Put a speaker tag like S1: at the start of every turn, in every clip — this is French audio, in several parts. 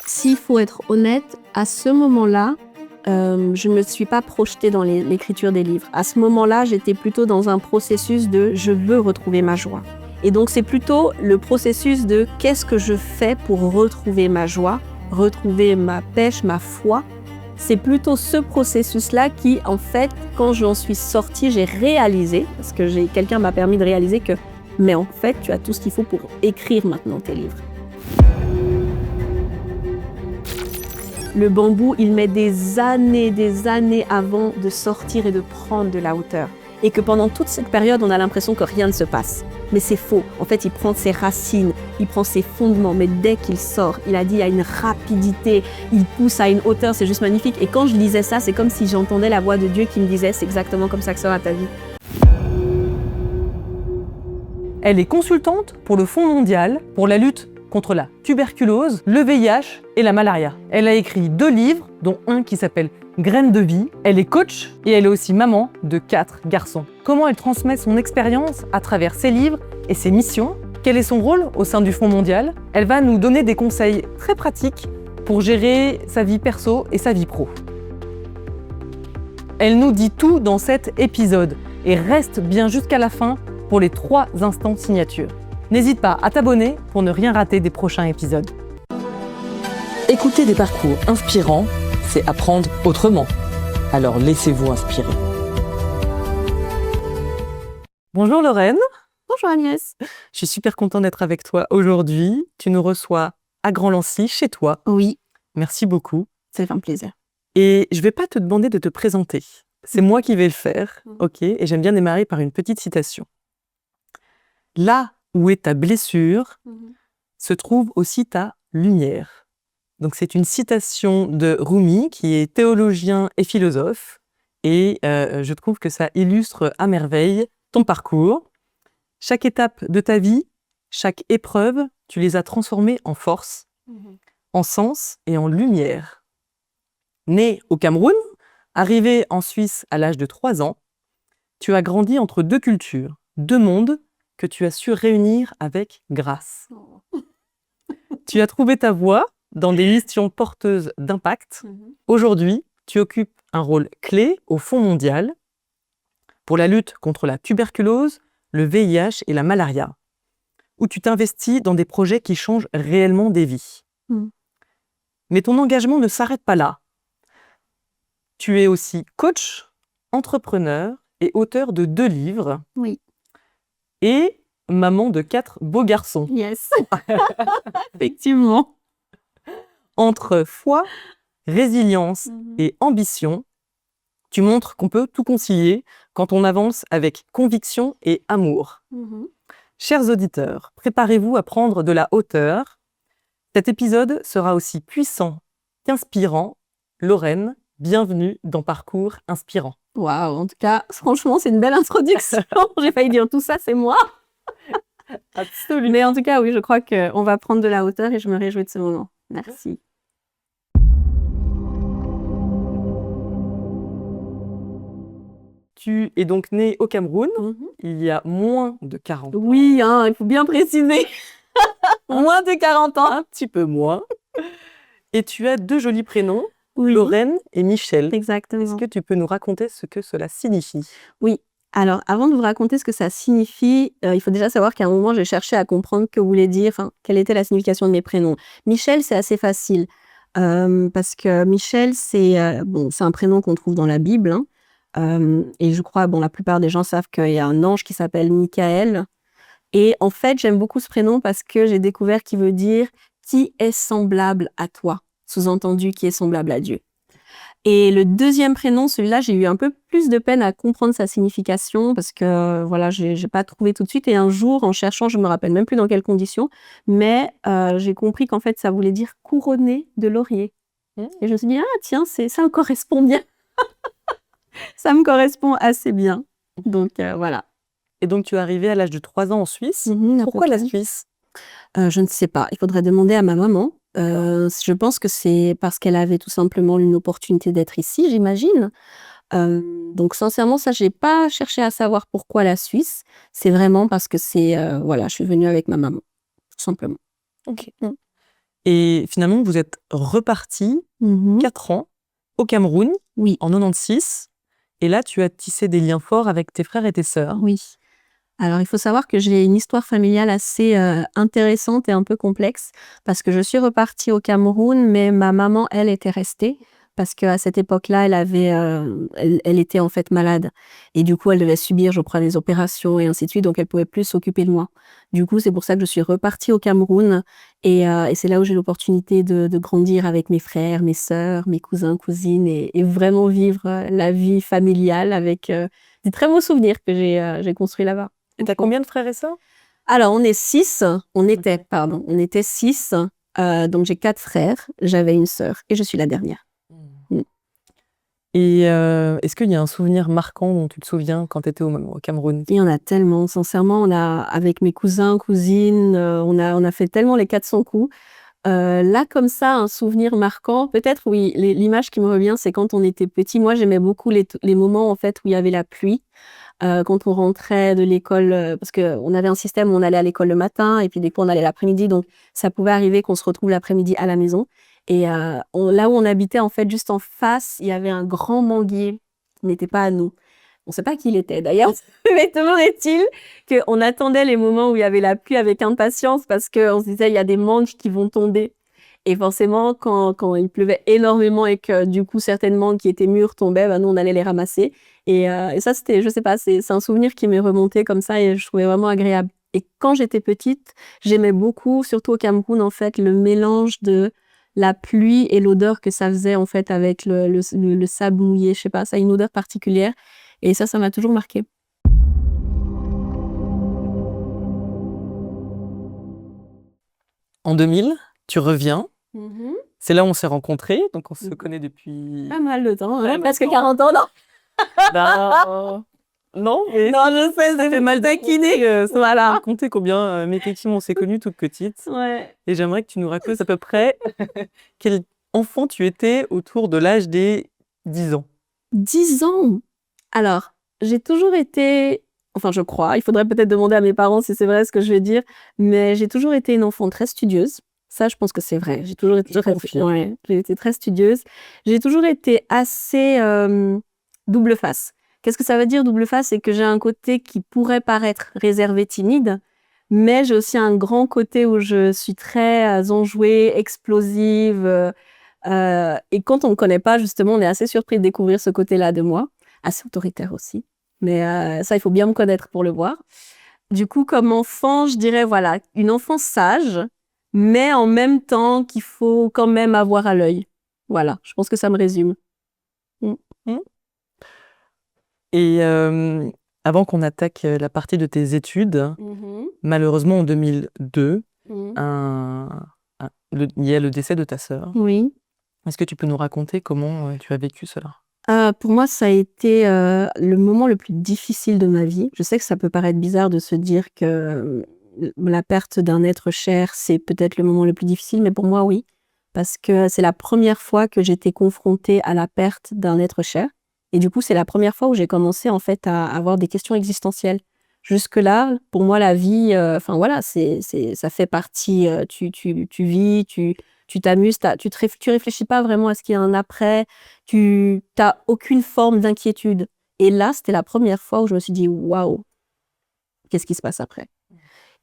S1: S'il faut être honnête, à ce moment-là, je ne me suis pas projetée dans l'écriture des livres. À ce moment-là, j'étais plutôt dans un processus de « je veux retrouver ma joie ». Et donc, c'est plutôt le processus de « qu'est-ce que je fais pour retrouver ma joie, retrouver ma pêche, ma foi ». C'est plutôt ce processus-là qui, en fait, quand j'en suis sortie, j'ai réalisé, parce que quelqu'un m'a permis de réaliser que « mais en fait, tu as tout ce qu'il faut pour écrire maintenant tes livres ». Le bambou, il met des années avant de sortir et de prendre de la hauteur. Et que pendant toute cette période, on a l'impression que rien ne se passe. Mais c'est faux. En fait, il prend ses racines, il prend ses fondements. Mais dès qu'il sort, il a dit, il y a une rapidité, il pousse à une hauteur, c'est juste magnifique. Et quand je lisais ça, c'est comme si j'entendais la voix de Dieu qui me disait, c'est exactement comme ça que sera ta vie.
S2: Elle est consultante pour le Fonds mondial pour la lutte contre la tuberculose, le VIH et la malaria. Elle a écrit 2 livres, dont un qui s'appelle Graines de vie. Elle est coach et elle est aussi maman de 4 garçons. Comment elle transmet son expérience à travers ses livres et ses missions? Quel est son rôle au sein du Fonds mondial? Elle va nous donner des conseils très pratiques pour gérer sa vie perso et sa vie pro. Elle nous dit tout dans cet épisode et reste bien jusqu'à la fin pour les 3 instants signature. N'hésite pas à t'abonner pour ne rien rater des prochains épisodes.
S3: Écouter des parcours inspirants, c'est apprendre autrement. Alors laissez-vous inspirer.
S2: Bonjour Lorraine.
S1: Bonjour Agnès.
S2: Je suis super contente d'être avec toi aujourd'hui. Tu nous reçois à Grand-Lancy, chez toi.
S1: Oui.
S2: Merci beaucoup.
S1: Ça fait un plaisir.
S2: Et je ne vais pas te demander de te présenter. C'est moi qui vais le faire, ok? Et j'aime bien démarrer par une petite citation. Là où est ta blessure, se trouve aussi ta lumière. Donc c'est une citation de Rumi, qui est théologien et philosophe, et je trouve que ça illustre à merveille ton parcours. Chaque étape de ta vie, chaque épreuve, tu les as transformées en force, en sens et en lumière. Né au Cameroun, arrivé en Suisse à l'âge de 3 ans, tu as grandi entre 2 cultures, 2 mondes, que tu as su réunir avec grâce. Tu as trouvé ta voie dans des missions porteuses d'impact. Aujourd'hui, tu occupes un rôle clé au Fonds mondial pour la lutte contre la tuberculose, le VIH et la malaria, où tu t'investis dans des projets qui changent réellement des vies. Mais ton engagement ne s'arrête pas là. Tu es aussi coach, entrepreneur et auteur de 2 livres.
S1: Oui.
S2: Et maman de 4 beaux garçons.
S1: Yes. Effectivement.
S2: Entre foi, résilience et ambition, tu montres qu'on peut tout concilier quand on avance avec conviction et amour. Chers auditeurs, préparez-vous à prendre de la hauteur. Cet épisode sera aussi puissant qu'inspirant. Lorraine, bienvenue dans Parcours Inspirant.
S1: Waouh, en tout cas, franchement, c'est une belle introduction. J'ai failli dire tout ça, c'est moi.
S2: Absolument.
S1: Mais en tout cas, oui, je crois qu'on va prendre de la hauteur et je me réjouis de ce moment. Merci.
S2: Tu es donc née au Cameroun, il y a moins de 40 ans.
S1: Oui, hein, il faut bien préciser. Moins de 40 ans.
S2: Un petit peu moins. Et tu as 2 jolis prénoms,
S1: Oui.
S2: Lorraine et Michel.
S1: Exactement.
S2: Est-ce que tu peux nous raconter ce que cela signifie?
S1: Oui. Alors, avant de vous raconter ce que ça signifie, il faut déjà savoir qu'à un moment, j'ai cherché à comprendre que voulait dire, quelle était la signification de mes prénoms. Michel, c'est assez facile, parce que Michel, c'est un prénom qu'on trouve dans la Bible, et je crois, la plupart des gens savent qu'il y a un ange qui s'appelle Michael. Et en fait, j'aime beaucoup ce prénom parce que j'ai découvert qu'il veut dire « qui est semblable à toi », sous-entendu « qui est semblable à Dieu ». Et le deuxième prénom, celui-là, j'ai eu un peu plus de peine à comprendre sa signification parce que, j'ai pas trouvé tout de suite. Et un jour, en cherchant, je me rappelle même plus dans quelles conditions, mais j'ai compris qu'en fait, ça voulait dire « couronné de laurier ». Et je me suis dit « ah tiens, ça me correspond bien ». Ça me correspond assez bien. Donc, voilà.
S2: Et donc, tu es arrivée à l'âge de 3 ans en Suisse. Pourquoi la Suisse?
S1: Je ne sais pas. Il faudrait demander à ma maman. Je pense que c'est parce qu'elle avait tout simplement une opportunité d'être ici, j'imagine. Donc, sincèrement, ça, j'ai pas cherché à savoir pourquoi la Suisse. C'est vraiment parce que je suis venue avec ma maman, tout simplement.
S2: Ok. Et finalement, vous êtes reparti 4 ans au Cameroun,
S1: Oui.
S2: en 96. Et là, tu as tissé des liens forts avec tes frères et tes sœurs.
S1: Oui. Alors, il faut savoir que j'ai une histoire familiale assez intéressante et un peu complexe parce que je suis repartie au Cameroun, mais ma maman, elle, était restée parce qu'à cette époque-là, elle était en fait malade. Et du coup, elle devait subir, je crois, des opérations et ainsi de suite, donc elle pouvait plus s'occuper de moi. Du coup, c'est pour ça que je suis repartie au Cameroun et c'est là où j'ai l'opportunité de grandir avec mes frères, mes sœurs, mes cousins, cousines et vraiment vivre la vie familiale avec des très beaux souvenirs que j'ai construits là-bas.
S2: Et t'as combien de frères et sœurs?
S1: Alors, on était 6. Donc, j'ai 4 frères, j'avais une sœur et je suis la dernière.
S2: Et est-ce qu'il y a un souvenir marquant dont tu te souviens quand tu étais au Cameroun?
S1: Il y en a tellement, sincèrement, avec mes cousins, cousines, on a fait tellement les 400 coups. Là, comme ça, un souvenir marquant, peut-être, oui, l'image qui me revient, c'est quand on était petit. Moi, j'aimais beaucoup les moments, en fait, où il y avait la pluie. Quand on rentrait de l'école, parce qu'on avait un système où on allait à l'école le matin et puis des fois on allait l'après-midi, donc ça pouvait arriver qu'on se retrouve l'après-midi à la maison. Et là où on habitait, en fait, juste en face, il y avait un grand manguier qui n'était pas à nous. On ne sait pas qui il était d'ailleurs, mais toujours est-il qu'on attendait les moments où il y avait la pluie avec impatience parce qu'on se disait il y a des mangues qui vont tomber. Et forcément, quand il pleuvait énormément et que du coup certaines mangues qui étaient mûres tombaient, nous on allait les ramasser. Et ça c'était, je sais pas, c'est un souvenir qui m'est remonté comme ça et je trouvais vraiment agréable. Et quand j'étais petite, j'aimais beaucoup, surtout au Cameroun en fait, le mélange de la pluie et l'odeur que ça faisait en fait avec le sable mouillé, je sais pas, ça a une odeur particulière. Et ça m'a toujours marqué.
S2: En 2000, tu reviens. C'est là où on s'est rencontrés, donc on se connaît depuis...
S1: Pas mal de temps,
S2: mal de
S1: presque
S2: temps.
S1: 40 ans, non?
S2: Non, mais
S1: Non, je sais, ça fait mal taquiner. Voilà.
S2: raconter combien, mais effectivement, on s'est connus toute petite.
S1: Ouais.
S2: Et j'aimerais que tu nous racontes à peu près quel enfant tu étais autour de l'âge des 10 ans.
S1: 10 ans. Alors, j'ai toujours été, enfin je crois, il faudrait peut-être demander à mes parents si c'est vrai ce que je vais dire, mais j'ai toujours été une enfant très studieuse. Ça, je pense que c'est vrai. J'ai toujours été j'ai été très studieuse. J'ai toujours été assez double face. Qu'est-ce que ça veut dire double face? C'est que j'ai un côté qui pourrait paraître réservé, timide, mais j'ai aussi un grand côté où je suis très enjouée, explosive. Et quand on me connaît pas, justement, on est assez surpris de découvrir ce côté-là de moi. Assez autoritaire aussi. Mais ça, il faut bien me connaître pour le voir. Du coup, comme enfant, je dirais, voilà, une enfant sage, mais en même temps qu'il faut quand même avoir à l'œil. Voilà, je pense que ça me résume.
S2: Et avant qu'on attaque la partie de tes études, malheureusement en 2002, il y a le décès de ta sœur.
S1: Oui.
S2: Est-ce que tu peux nous raconter comment tu as vécu cela?
S1: Pour moi, ça a été le moment le plus difficile de ma vie. Je sais que ça peut paraître bizarre de se dire que la perte d'un être cher, c'est peut-être le moment le plus difficile, mais pour moi, oui. Parce que c'est la première fois que j'étais confrontée à la perte d'un être cher. Et du coup, c'est la première fois où j'ai commencé en fait à avoir des questions existentielles. Jusque-là, pour moi, la vie, enfin voilà, ça fait partie. Tu vis, tu t'amuses, tu réfléchis pas vraiment à ce qu'il y a un après. Tu n'as aucune forme d'inquiétude. Et là, c'était la première fois où je me suis dit waouh, qu'est-ce qui se passe après?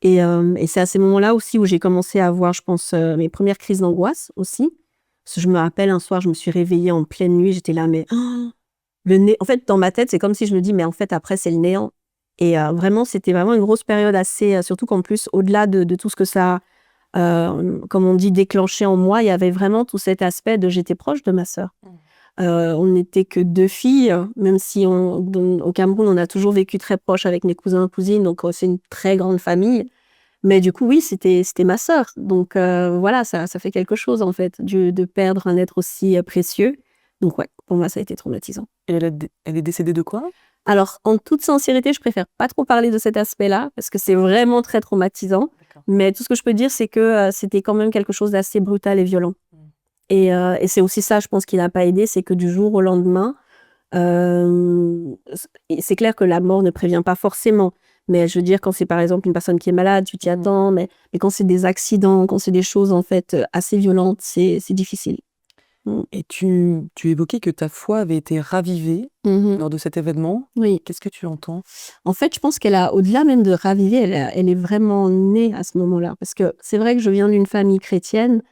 S1: Et c'est à ces moments-là aussi où j'ai commencé à avoir, je pense, mes premières crises d'angoisse aussi. Parce que je me rappelle un soir, je me suis réveillée en pleine nuit, j'étais là, mais en fait, dans ma tête, c'est comme si je me dis, mais en fait, après, c'est le néant. Et vraiment, c'était vraiment une grosse période assez, surtout qu'en plus, au-delà de tout ce que ça, comme on dit, déclenché en moi, il y avait vraiment tout cet aspect de j'étais proche de ma sœur. On n'était que 2 filles, même si au Cameroun, on a toujours vécu très proche avec mes cousins et cousines, donc c'est une très grande famille. Mais du coup, oui, c'était ma sœur. Donc voilà, ça fait quelque chose en fait, de perdre un être aussi précieux. Donc ouais, pour moi, ça a été traumatisant.
S2: Et elle est décédée de quoi?
S1: Alors, en toute sincérité, je préfère pas trop parler de cet aspect-là, parce que c'est vraiment très traumatisant.
S2: D'accord.
S1: Mais tout ce que je peux dire, c'est que c'était quand même quelque chose d'assez brutal et violent. Et c'est aussi ça, je pense, qui n'a pas aidé, c'est que du jour au lendemain, c'est clair que la mort ne prévient pas forcément, Mais je veux dire, quand c'est par exemple une personne qui est malade, tu t'y attends. Mais quand c'est des accidents, quand c'est des choses en fait assez violentes, c'est difficile.
S2: Et tu évoquais que ta foi avait été ravivée lors de cet événement.
S1: Oui.
S2: Qu'est-ce que tu entends?
S1: En fait, je pense qu'elle a, au-delà même de raviver, elle est vraiment née à ce moment-là. Parce que c'est vrai que je viens d'une famille chrétienne,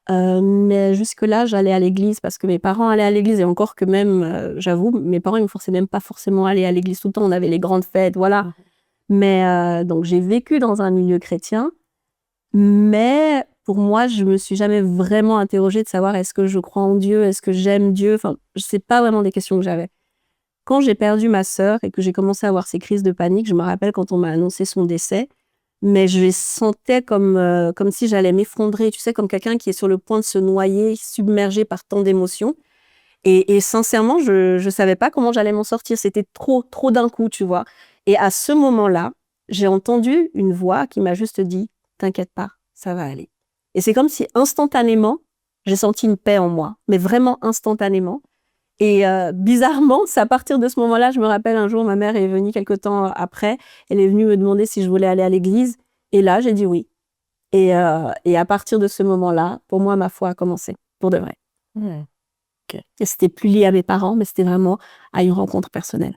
S1: mais jusque-là, j'allais à l'église parce que mes parents allaient à l'église. Et encore que même, j'avoue, mes parents, ils me forçaient même pas forcément à aller à l'église tout le temps. On avait les grandes fêtes, voilà. Mais donc, j'ai vécu dans un milieu chrétien. Mais pour moi, je me suis jamais vraiment interrogée de savoir est-ce que je crois en Dieu, est-ce que j'aime Dieu. Enfin, c'est pas vraiment des questions que j'avais. Quand j'ai perdu ma sœur et que j'ai commencé à avoir ces crises de panique, je me rappelle quand on m'a annoncé son décès, mais je les sentais comme si j'allais m'effondrer, tu sais, comme quelqu'un qui est sur le point de se noyer, submergé par tant d'émotions. Et sincèrement, je savais pas comment j'allais m'en sortir. C'était trop d'un coup, tu vois. Et à ce moment-là, j'ai entendu une voix qui m'a juste dit « T'inquiète pas, ça va aller ». Et c'est comme si instantanément, j'ai senti une paix en moi, mais vraiment instantanément. Et bizarrement, c'est à partir de ce moment-là, je me rappelle un jour, ma mère est venue quelque temps après, elle est venue me demander si je voulais aller à l'église. Et là, j'ai dit oui. Et à partir de ce moment-là, pour moi, ma foi a commencé, pour de vrai.
S2: Okay.
S1: Et c'était plus lié à mes parents, mais c'était vraiment à une rencontre personnelle.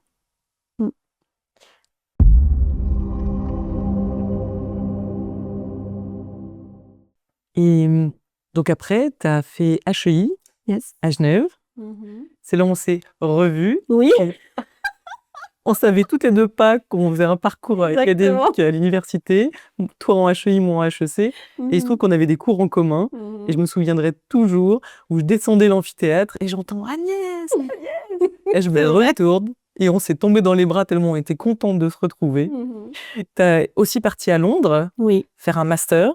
S2: Et donc après, tu as fait HEI à Genève. C'est là où on s'est revus.
S1: Oui.
S2: On savait toutes les deux pas qu'on faisait un parcours académique à l'université. Toi en HEI, moi en HEC. Et il se trouve qu'on avait des cours en commun. Et je me souviendrai toujours où je descendais l'amphithéâtre et j'entends Agnès. Et je me retourne. Et on s'est tombé dans les bras tellement on était contents de se retrouver. Tu as aussi parti à Londres faire un master.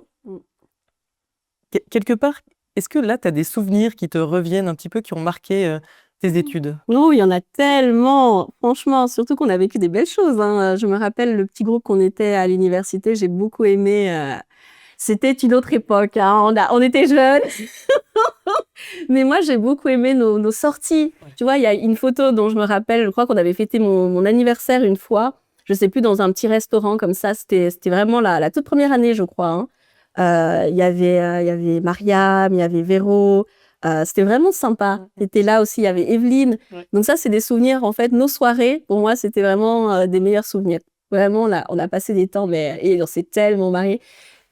S2: Quelque part, est-ce que là, tu as des souvenirs qui te reviennent un petit peu, qui ont marqué tes études?
S1: Oh, il y en a tellement, franchement, surtout qu'on a vécu des belles choses. Hein. Je me rappelle le petit groupe qu'on était à l'université, j'ai beaucoup aimé. C'était une autre époque, hein. On était jeunes. Mais moi, j'ai beaucoup aimé nos sorties. Ouais. Tu vois, il y a une photo dont je me rappelle, je crois qu'on avait fêté mon anniversaire une fois, je sais plus, dans un petit restaurant comme ça. C'était vraiment la toute première année, je crois. Hein. Il y avait Mariam, il y avait Véro. C'était vraiment sympa. C'était là aussi, il y avait Evelyne. Ouais. Donc ça, c'est des souvenirs, en fait. Nos soirées, pour moi, c'était vraiment des meilleurs souvenirs. Vraiment, là, on a passé des temps, et on s'est tellement mariés.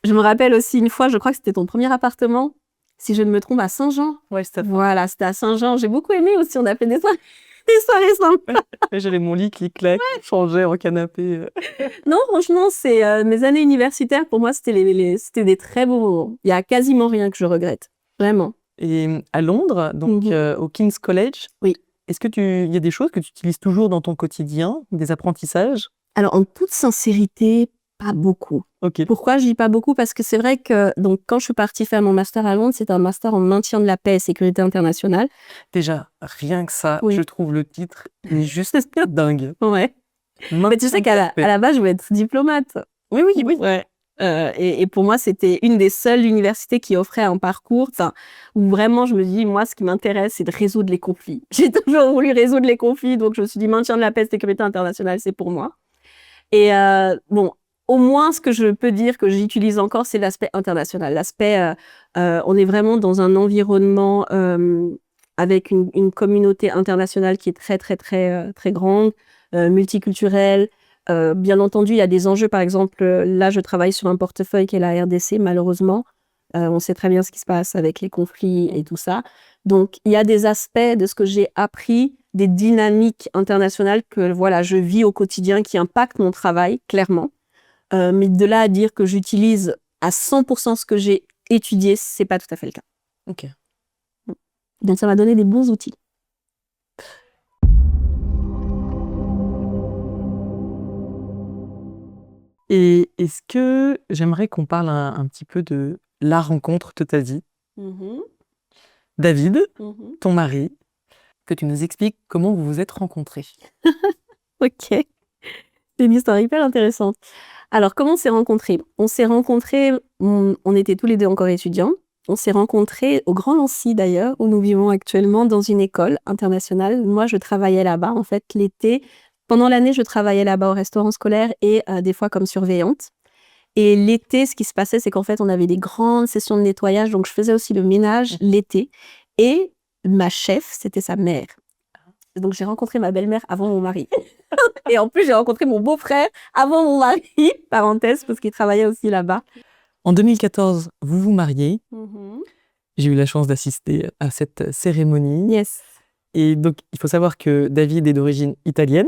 S1: Je me rappelle aussi une fois, je crois que c'était ton premier appartement, si je ne me trompe, à Saint-Jean.
S2: Ouais, c'était
S1: Voilà, c'était à Saint-Jean. J'ai beaucoup aimé aussi, on a fait des soirées sympas.
S2: J'avais mon lit qui claque, changeait en canapé.
S1: Non, franchement, c'est mes années universitaires, pour moi, c'était des très beaux moments. Il n'y a quasiment rien que je regrette, vraiment.
S2: Et à Londres, donc au King's College, est-ce que il y a des choses que tu utilises toujours dans ton quotidien, des apprentissages?
S1: Alors, en toute sincérité, pas beaucoup.
S2: Okay.
S1: Pourquoi je dis pas beaucoup? Parce que c'est vrai que donc, quand je suis partie faire mon master à Londres, c'est un master en maintien de la paix et sécurité internationale.
S2: Déjà, rien que ça, je trouve le titre juste dingue.
S1: Ouais. Mais tu sais qu'à la base, je voulais être diplomate.
S2: Oui.
S1: Ouais. Et pour moi, c'était une des seules universités qui offrait un parcours où vraiment, je me dis, moi, ce qui m'intéresse, c'est de résoudre les conflits. J'ai toujours voulu résoudre les conflits, donc je me suis dit, maintien de la paix et sécurité internationale, c'est pour moi. Et bon, au moins, ce que je peux dire que j'utilise encore, c'est l'aspect international. L'aspect, on est vraiment dans un environnement avec une communauté internationale qui est très, très, très, très grande, multiculturelle. Bien entendu, il y a des enjeux. Par exemple, là, je travaille sur un portefeuille qui est la RDC, malheureusement. On sait très bien ce qui se passe avec les conflits et tout ça. Donc, il y a des aspects de ce que j'ai appris, des dynamiques internationales que voilà, je vis au quotidien qui impactent mon travail, clairement. Mais de là à dire que j'utilise à 100% ce que j'ai étudié, c'est pas tout à fait le cas.
S2: Ok.
S1: Donc, ça m'a donné des bons outils.
S2: Et est-ce que j'aimerais qu'on parle un petit peu de la rencontre de ta vie? David, ton mari, que tu nous expliques comment vous vous êtes rencontrés.
S1: Ok, c'est une histoire hyper intéressante. Alors, comment on s'est rencontrés? On s'est rencontrés, on était tous les deux encore étudiants. On s'est rencontrés au Grand Lancy d'ailleurs, où nous vivons actuellement, dans une école internationale. Moi, je travaillais là-bas, en fait, l'été, pendant l'année, je travaillais là-bas au restaurant scolaire et des fois comme surveillante. Et l'été, ce qui se passait, c'est qu'en fait, on avait des grandes sessions de nettoyage, donc je faisais aussi le ménage l'été. Et ma chef, c'était sa mère. Donc j'ai rencontré ma belle-mère avant mon mari. Et en plus, j'ai rencontré mon beau-frère avant mon mari, parenthèse, parce qu'il travaillait aussi là-bas.
S2: En 2014, vous vous mariez. J'ai eu la chance d'assister à cette cérémonie.
S1: Yes.
S2: Et donc, il faut savoir que David est d'origine italienne,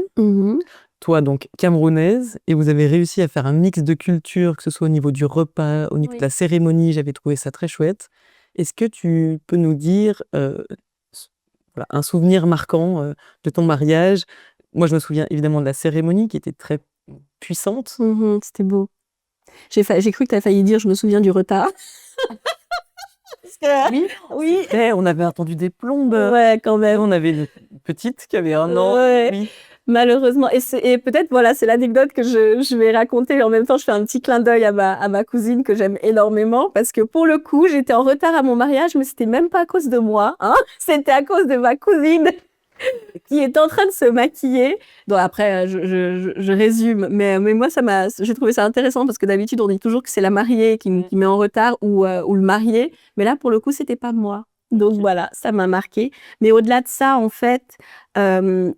S2: toi donc camerounaise, et vous avez réussi à faire un mix de cultures, que ce soit au niveau du repas, au niveau de la cérémonie. J'avais trouvé ça très chouette. Est-ce que tu peux nous dire voilà, un souvenir marquant de ton mariage? Moi, je me souviens évidemment de la cérémonie qui était très puissante.
S1: C'était beau. J'ai cru que tu as failli dire « je me souviens du retard ».
S2: Oui. On avait entendu des plombes.
S1: Ouais, quand même.
S2: On avait une petite qui avait 1 an.
S1: Ouais.
S2: Oui.
S1: Malheureusement. Et peut-être, voilà, c'est l'anecdote que je vais raconter. En même temps, je fais un petit clin d'œil à ma cousine que j'aime énormément. Parce que pour le coup, j'étais en retard à mon mariage, mais c'était même pas à cause de moi. Hein, c'était à cause de ma cousine qui est en train de se maquiller. Donc après, je résume. Mais moi, j'ai trouvé ça intéressant parce que d'habitude, on dit toujours que c'est la mariée qui met en retard ou le marié. Mais là, pour le coup, c'était pas moi. Donc voilà, ça m'a marqué. Mais au-delà de ça, en fait,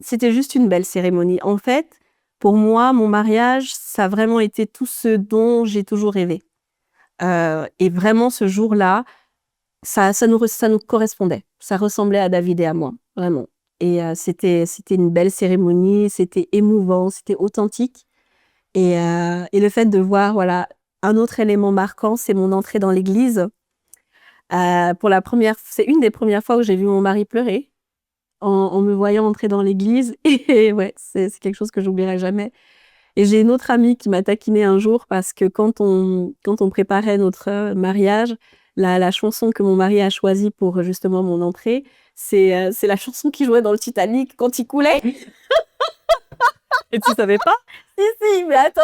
S1: c'était juste une belle cérémonie. En fait, pour moi, mon mariage, ça a vraiment été tout ce dont j'ai toujours rêvé. Et vraiment, ce jour-là, ça nous correspondait. Ça ressemblait à David et à moi, vraiment. Et c'était une belle cérémonie, c'était émouvant, c'était authentique. Et le fait de voir, voilà, un autre élément marquant, c'est mon entrée dans l'église. C'est une des premières fois où j'ai vu mon mari pleurer en me voyant entrer dans l'église. Et ouais, c'est quelque chose que j'oublierai jamais. Et j'ai une autre amie qui m'a taquinée un jour parce que quand on préparait notre mariage, la chanson que mon mari a choisie pour justement mon entrée, c'est la chanson qu'il jouait dans le Titanic quand il coulait.
S2: Et tu savais pas?
S1: Si, mais attends.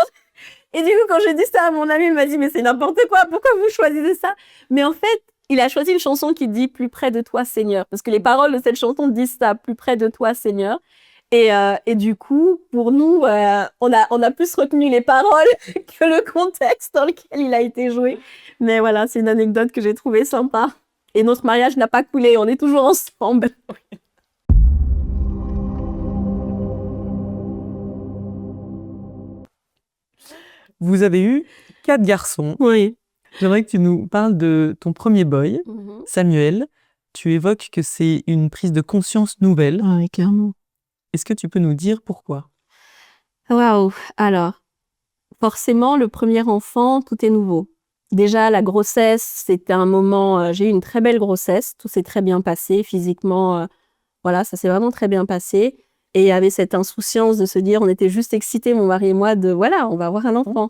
S1: Et du coup, quand j'ai dit ça à mon ami, il m'a dit « mais c'est n'importe quoi, pourquoi vous choisissez ça ?» Mais en fait, il a choisi une chanson qui dit « plus près de toi, Seigneur ». Parce que les paroles de cette chanson disent ça, « plus près de toi, Seigneur ». Et du coup, pour nous, on a plus retenu les paroles que le contexte dans lequel il a été joué. Mais voilà, c'est une anecdote que j'ai trouvée sympa. Et notre mariage n'a pas coulé, on est toujours ensemble.
S2: Vous avez eu 4 garçons.
S1: Oui.
S2: J'aimerais que tu nous parles de ton premier boy, Samuel. Tu évoques que c'est une prise de conscience nouvelle.
S1: Oui, clairement.
S2: Est-ce que tu peux nous dire pourquoi?
S1: Waouh. Alors, forcément, le premier enfant, tout est nouveau. Déjà, la grossesse, c'était un moment... j'ai eu une très belle grossesse, tout s'est très bien passé. Physiquement, voilà, ça s'est vraiment très bien passé. Et il y avait cette insouciance de se dire, on était juste excités, mon mari et moi, de voilà, on va avoir un enfant.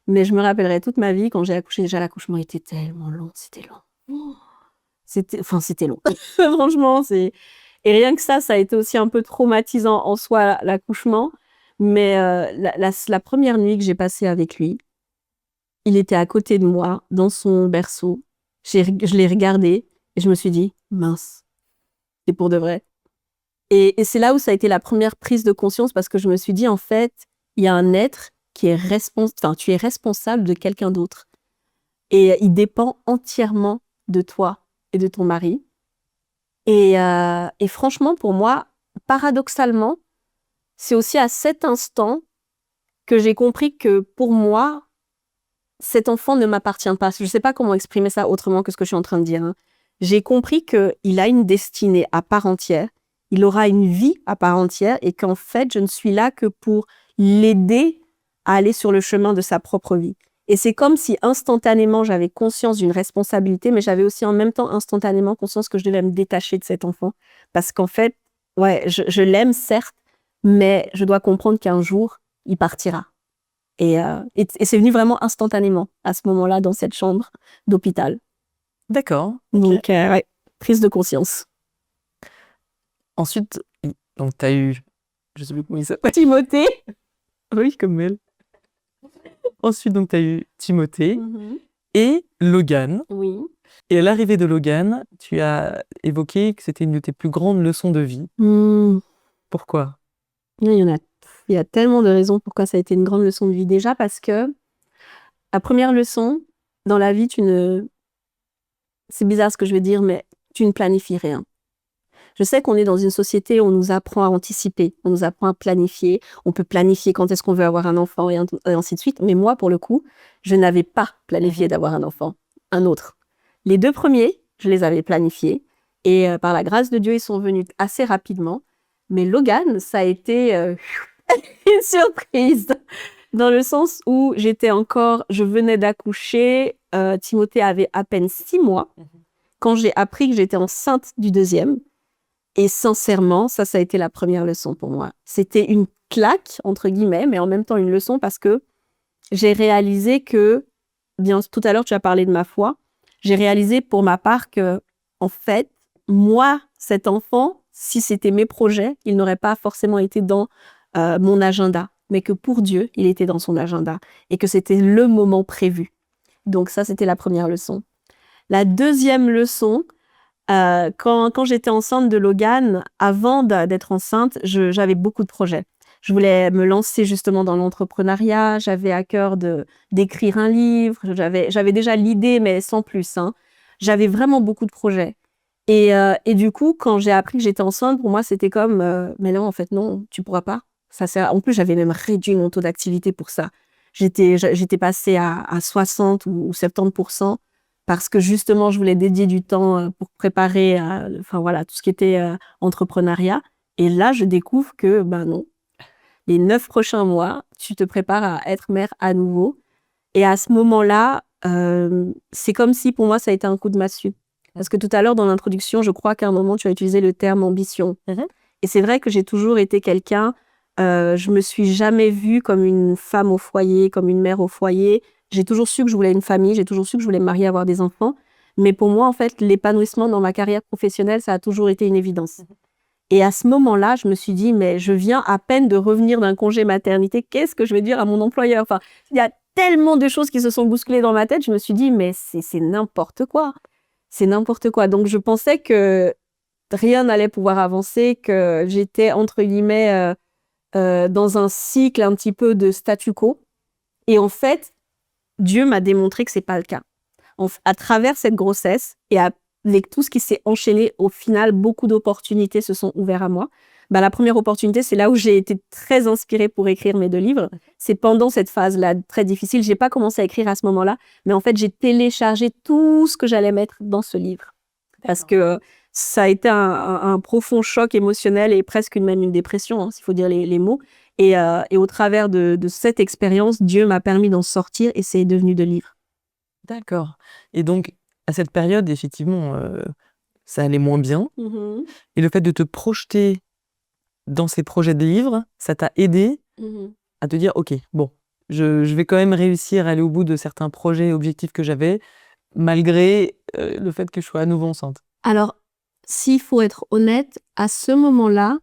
S1: Mais je me rappellerai toute ma vie, quand j'ai accouché, déjà l'accouchement était tellement long, c'était long. C'était long. Franchement, Et rien que ça a été aussi un peu traumatisant en soi, l'accouchement. Mais la première nuit que j'ai passée avec lui, il était à côté de moi, dans son berceau. Je l'ai regardé et je me suis dit, mince, c'est pour de vrai. Et c'est là où ça a été la première prise de conscience parce que je me suis dit, en fait, il y a un être qui est tu es responsable de quelqu'un d'autre. Et il dépend entièrement de toi et de ton mari. Et franchement, pour moi, paradoxalement, c'est aussi à cet instant que j'ai compris que pour moi, cet enfant ne m'appartient pas. Je ne sais pas comment exprimer ça autrement que ce que je suis en train de dire. Hein. J'ai compris qu'il a une destinée à part entière, il aura une vie à part entière et qu'en fait, je ne suis là que pour l'aider à aller sur le chemin de sa propre vie. Et c'est comme si instantanément, j'avais conscience d'une responsabilité, mais j'avais aussi en même temps instantanément conscience que je devais me détacher de cet enfant. Parce qu'en fait, ouais, je l'aime certes, mais je dois comprendre qu'un jour, il partira. Et c'est venu vraiment instantanément, à ce moment-là, dans cette chambre d'hôpital.
S2: D'accord.
S1: Donc, ouais, prise de conscience.
S2: Ensuite, donc tu as eu, je sais plus comment il s'appelle.
S1: Timothée.
S2: Oui, comme elle. Ensuite, donc tu as eu Timothée et Logan.
S1: Oui.
S2: Et à l'arrivée de Logan, tu as évoqué que c'était une de tes plus grandes leçons de vie. Pourquoi?
S1: Il y en a Il y a tellement de raisons pourquoi ça a été une grande leçon de vie. Déjà parce que la première leçon, dans la vie, c'est bizarre ce que je vais dire, mais tu ne planifies rien. Je sais qu'on est dans une société où on nous apprend à anticiper, on nous apprend à planifier, on peut planifier quand est-ce qu'on veut avoir un enfant et ainsi de suite. Mais moi, pour le coup, je n'avais pas planifié d'avoir un enfant, un autre. Les 2 premiers, je les avais planifiés et par la grâce de Dieu, ils sont venus assez rapidement. Mais Logan, ça a été une surprise dans le sens où je venais d'accoucher, Timothée avait à peine 6 mois quand j'ai appris que j'étais enceinte du 2e. Et sincèrement, ça a été la première leçon pour moi. C'était une claque, entre guillemets, mais en même temps une leçon parce que j'ai réalisé que, bien tout à l'heure tu as parlé de ma foi, j'ai réalisé pour ma part que, en fait, moi, cet enfant, si c'était mes projets, il n'aurait pas forcément été dans mon agenda, mais que pour Dieu, il était dans son agenda et que c'était le moment prévu. Donc ça, c'était la première leçon. La deuxième leçon, quand j'étais enceinte de Logan, avant d'être enceinte, j'avais beaucoup de projets. Je voulais me lancer justement dans l'entrepreneuriat, j'avais à cœur d'écrire un livre, j'avais déjà l'idée, mais sans plus, hein. J'avais vraiment beaucoup de projets. Et du coup, quand j'ai appris que j'étais enceinte, pour moi, c'était comme, mais non, en fait, non, tu pourras pas. En plus, j'avais même réduit mon taux d'activité pour ça. J'étais passée à 60 ou 70%. Parce que justement, je voulais dédier du temps pour préparer tout ce qui était entrepreneuriat. Et là, je découvre que, non, les 9 prochains mois, tu te prépares à être mère à nouveau. Et à ce moment-là, c'est comme si pour moi, ça a été un coup de massue. Parce que tout à l'heure, dans l'introduction, je crois qu'à un moment, tu as utilisé le terme ambition. Et c'est vrai que j'ai toujours été quelqu'un, je me suis jamais vue comme une femme au foyer, comme une mère au foyer. J'ai toujours su que je voulais une famille, j'ai toujours su que je voulais me marier, avoir des enfants. Mais pour moi, en fait, l'épanouissement dans ma carrière professionnelle, ça a toujours été une évidence. Et à ce moment-là, je me suis dit, mais je viens à peine de revenir d'un congé maternité, qu'est-ce que je vais dire à mon employeur? Enfin, il y a tellement de choses qui se sont bousculées dans ma tête, je me suis dit, mais c'est n'importe quoi. C'est n'importe quoi. Donc, je pensais que rien n'allait pouvoir avancer, que j'étais, entre guillemets, dans un cycle un petit peu de statu quo. Et en fait, Dieu m'a démontré que c'est pas le cas. À travers cette grossesse et avec tout ce qui s'est enchaîné, au final, beaucoup d'opportunités se sont ouvertes à moi. La première opportunité, c'est là où j'ai été très inspirée pour écrire mes 2 livres. C'est pendant cette phase-là très difficile. J'ai pas commencé à écrire à ce moment-là, mais en fait, j'ai téléchargé tout ce que j'allais mettre dans ce livre. Parce que ça a été un profond choc émotionnel et presque même une dépression, hein, s'il faut dire les mots. Et au travers de cette expérience, Dieu m'a permis d'en sortir et c'est devenu 2 livres.
S2: D'accord. Et donc, à cette période, effectivement, ça allait moins bien. Et le fait de te projeter dans ces projets de livres, ça t'a aidé à te dire, OK, bon, je vais quand même réussir à aller au bout de certains projets et objectifs que j'avais, malgré le fait que je sois à nouveau enceinte.
S1: Alors, s'il faut être honnête, à ce moment-là,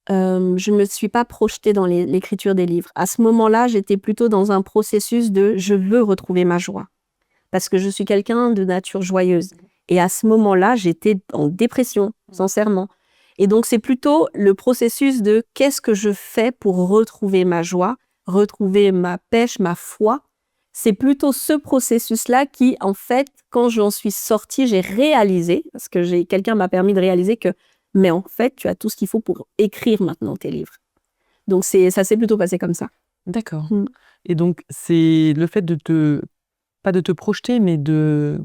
S1: je ne me suis pas projetée dans l'écriture des livres. À ce moment-là, j'étais plutôt dans un processus de « je veux retrouver ma joie ». Parce que je suis quelqu'un de nature joyeuse. Et à ce moment-là, j'étais en dépression, sincèrement. Et donc, c'est plutôt le processus de « qu'est-ce que je fais pour retrouver ma joie, retrouver ma pêche, ma foi ». C'est plutôt ce processus-là qui, en fait, quand j'en suis sortie, j'ai réalisé, parce que quelqu'un m'a permis de réaliser que mais en fait, tu as tout ce qu'il faut pour écrire maintenant tes livres. Donc, ça s'est plutôt passé comme ça.
S2: D'accord. Et donc, c'est le fait pas de te projeter, mais de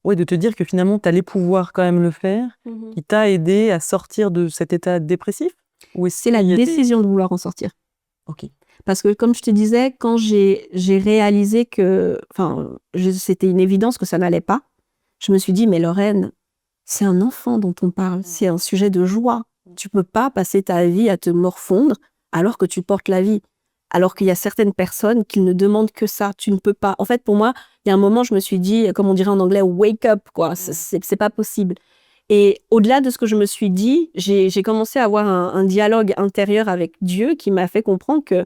S2: te dire que finalement, tu allais pouvoir quand même le faire, qui t'a aidé à sortir de cet état dépressif? Ou
S1: C'est la décision de vouloir en sortir.
S2: OK.
S1: Parce que, comme je te disais, quand j'ai réalisé que, c'était une évidence que ça n'allait pas, je me suis dit, mais Lorraine, c'est un enfant dont on parle, c'est un sujet de joie. Tu peux pas passer ta vie à te morfondre alors que tu portes la vie. Alors qu'il y a certaines personnes qui ne demandent que ça, tu ne peux pas. En fait, pour moi, il y a un moment, je me suis dit, comme on dirait en anglais, wake up, quoi. C'est pas possible. Et au-delà de ce que je me suis dit, j'ai commencé à avoir un dialogue intérieur avec Dieu qui m'a fait comprendre que,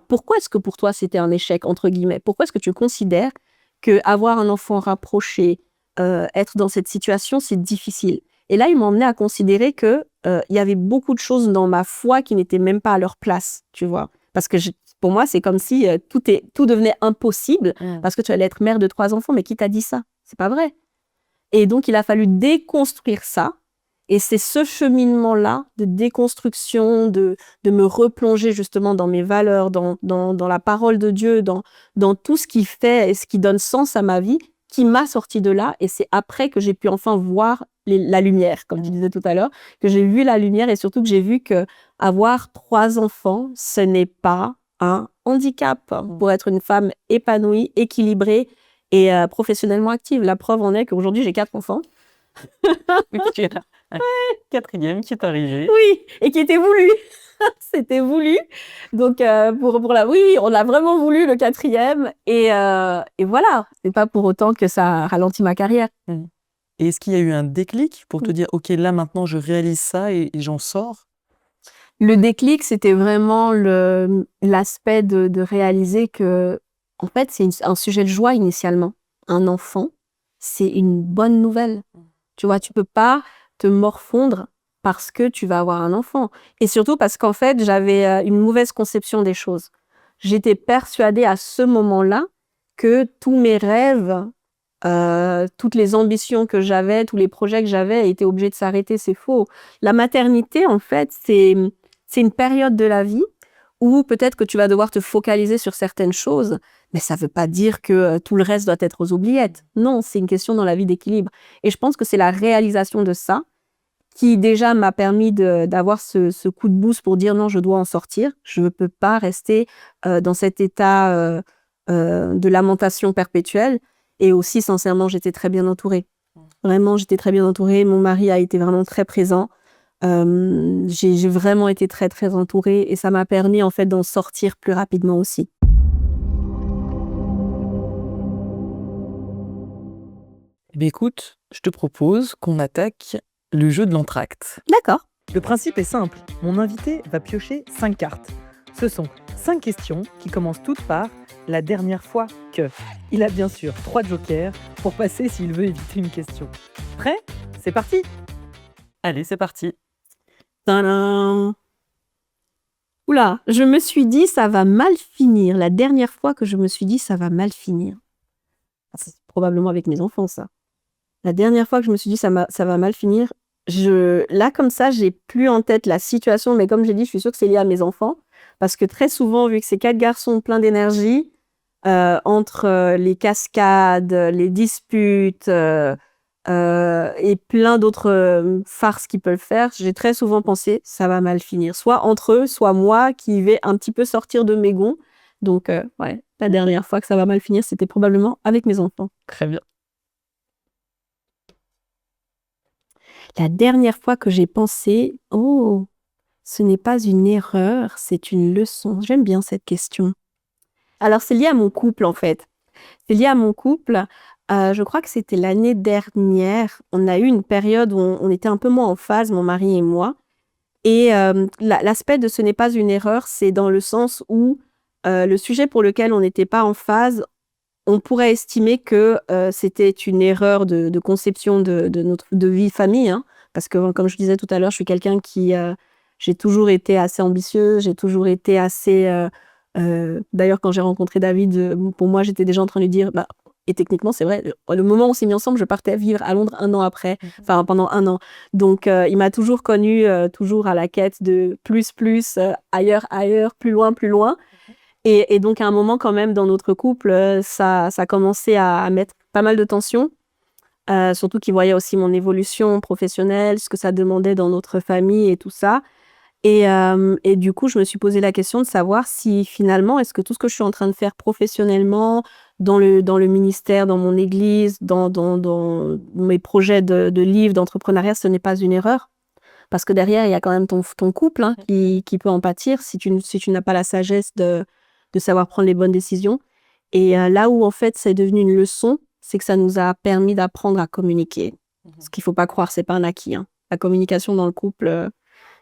S1: pourquoi est-ce que pour toi c'était un échec, entre guillemets? Pourquoi est-ce que tu considères qu'avoir un enfant rapproché, être dans cette situation, c'est difficile? Et là, il m'a emmené à considérer que il y avait beaucoup de choses dans ma foi qui n'étaient même pas à leur place, tu vois. Parce que pour moi, c'est comme si tout devenait impossible parce que tu allais être mère de 3 enfants. Mais qui t'a dit ça? C'est pas vrai. Et donc, il a fallu déconstruire ça. Et c'est ce cheminement-là de déconstruction, de me replonger justement dans mes valeurs, dans la parole de Dieu, dans tout ce qui fait et ce qui donne sens à ma vie, qui m'a sorti de là. Et c'est après que j'ai pu enfin voir la lumière, comme tu disais tout à l'heure, que j'ai vu la lumière et surtout que j'ai vu que avoir 3 enfants, ce n'est pas un handicap pour être une femme épanouie, équilibrée et professionnellement active. La preuve en est qu'aujourd'hui, j'ai 4 enfants.
S2: Oui, tu as un 4e qui est arrivé.
S1: Oui, et qui était voulu. C'était voulu. Donc, oui, on a vraiment voulu le 4e. Et voilà, c'est pas pour autant que ça ralentit ma carrière.
S2: Et est-ce qu'il y a eu un déclic pour te dire, OK, là, maintenant, je réalise ça et j'en sors?
S1: Le déclic, c'était vraiment l'aspect de réaliser que, en fait, c'est un sujet de joie initialement. Un enfant, c'est une bonne nouvelle. Tu vois, tu peux pas te morfondre parce que tu vas avoir un enfant. Et surtout parce qu'en fait, j'avais une mauvaise conception des choses. J'étais persuadée à ce moment-là que tous mes rêves, toutes les ambitions que j'avais, tous les projets que j'avais étaient obligés de s'arrêter. C'est faux. La maternité, en fait, c'est une période de la vie où peut-être que tu vas devoir te focaliser sur certaines choses, mais ça ne veut pas dire que tout le reste doit être aux oubliettes. Non, c'est une question dans la vie d'équilibre. Et je pense que c'est la réalisation de ça qui déjà m'a permis d'avoir ce coup de boost pour dire non, je dois en sortir. Je ne peux pas rester dans cet état de lamentation perpétuelle. Et aussi, sincèrement, j'étais très bien entourée. Vraiment, j'étais très bien entourée. Mon mari a été vraiment très présent. J'ai vraiment été très, très entourée et ça m'a permis en fait d'en sortir plus rapidement aussi.
S2: Eh bien, écoute, je te propose qu'on attaque le jeu de l'entracte.
S1: D'accord.
S3: Le principe est simple. Mon invité va piocher 5 cartes. Ce sont 5 questions qui commencent toutes par « la dernière fois que ». Il a bien sûr 3 jokers pour passer s'il veut éviter une question. Prêt? C'est parti!
S2: Allez, c'est parti.
S1: Tadam! Oula, je me suis dit ça va mal finir. La dernière fois que je me suis dit ça va mal finir. C'est probablement avec mes enfants, ça. La dernière fois que je me suis dit ça va mal finir, là comme ça, j'ai plus en tête la situation, mais comme j'ai dit, je suis sûre que c'est lié à mes enfants. Parce que très souvent, vu que c'est 4 garçons pleins d'énergie, entre les cascades, les disputes et plein d'autres farces qu'ils peuvent faire, j'ai très souvent pensé ça va mal finir. Soit entre eux, soit moi qui vais un petit peu sortir de mes gonds. Donc, ouais, la dernière fois que ça va mal finir, c'était probablement avec mes enfants.
S2: Très bien.
S1: La dernière fois que j'ai pensé, oh, ce n'est pas une erreur, c'est une leçon. J'aime bien cette question. Alors, c'est lié à mon couple, en fait. C'est lié à mon couple. Je crois que c'était l'année dernière. On a eu une période où on était un peu moins en phase, mon mari et moi. Et l'aspect de ce n'est pas une erreur, c'est dans le sens où le sujet pour lequel on n'était pas en phase, on pourrait estimer que c'était une erreur de conception de vie famille. Hein, parce que, comme je disais tout à l'heure, je suis quelqu'un qui... j'ai toujours été assez ambitieuse, j'ai toujours été assez... d'ailleurs, quand j'ai rencontré David, pour moi, j'étais déjà en train de lui dire... et techniquement, c'est vrai, le moment où on s'est mis ensemble, je partais vivre à Londres 1 an après, enfin pendant 1 an. Donc, il m'a toujours connue, toujours à la quête de plus, ailleurs, plus loin, plus loin. Et donc, à un moment, quand même, dans notre couple, ça commençait à mettre pas mal de tension. Surtout qu'il voyait aussi mon évolution professionnelle, ce que ça demandait dans notre famille et tout ça. Et du coup, je me suis posé la question de savoir si finalement, est-ce que tout ce que je suis en train de faire professionnellement, dans le ministère, dans mon église, dans mes projets de livres, d'entrepreneuriat, ce n'est pas une erreur. Parce que derrière, il y a quand même ton couple hein, qui peut en pâtir si tu n'as pas la sagesse de savoir prendre les bonnes décisions. Et là où, en fait, c'est devenu une leçon, c'est que ça nous a permis d'apprendre à communiquer. Ce qu'il ne faut pas croire, ce n'est pas un acquis. Hein. La communication dans le couple,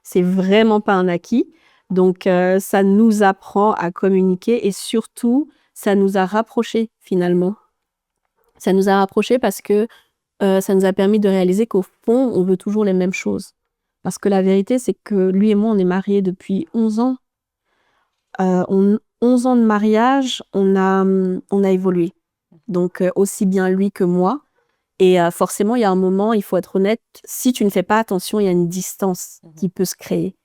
S1: c'est vraiment pas un acquis. Donc, ça nous apprend à communiquer et surtout, ça nous a rapprochés finalement. Ça nous a rapprochés parce que ça nous a permis de réaliser qu'au fond, on veut toujours les mêmes choses. Parce que la vérité, c'est que lui et moi, on est mariés depuis 11 ans. 11 ans de mariage, on a évolué. Donc, aussi bien lui que moi. Et forcément, il y a un moment, il faut être honnête, si tu ne fais pas attention, il y a une distance qui peut se créer.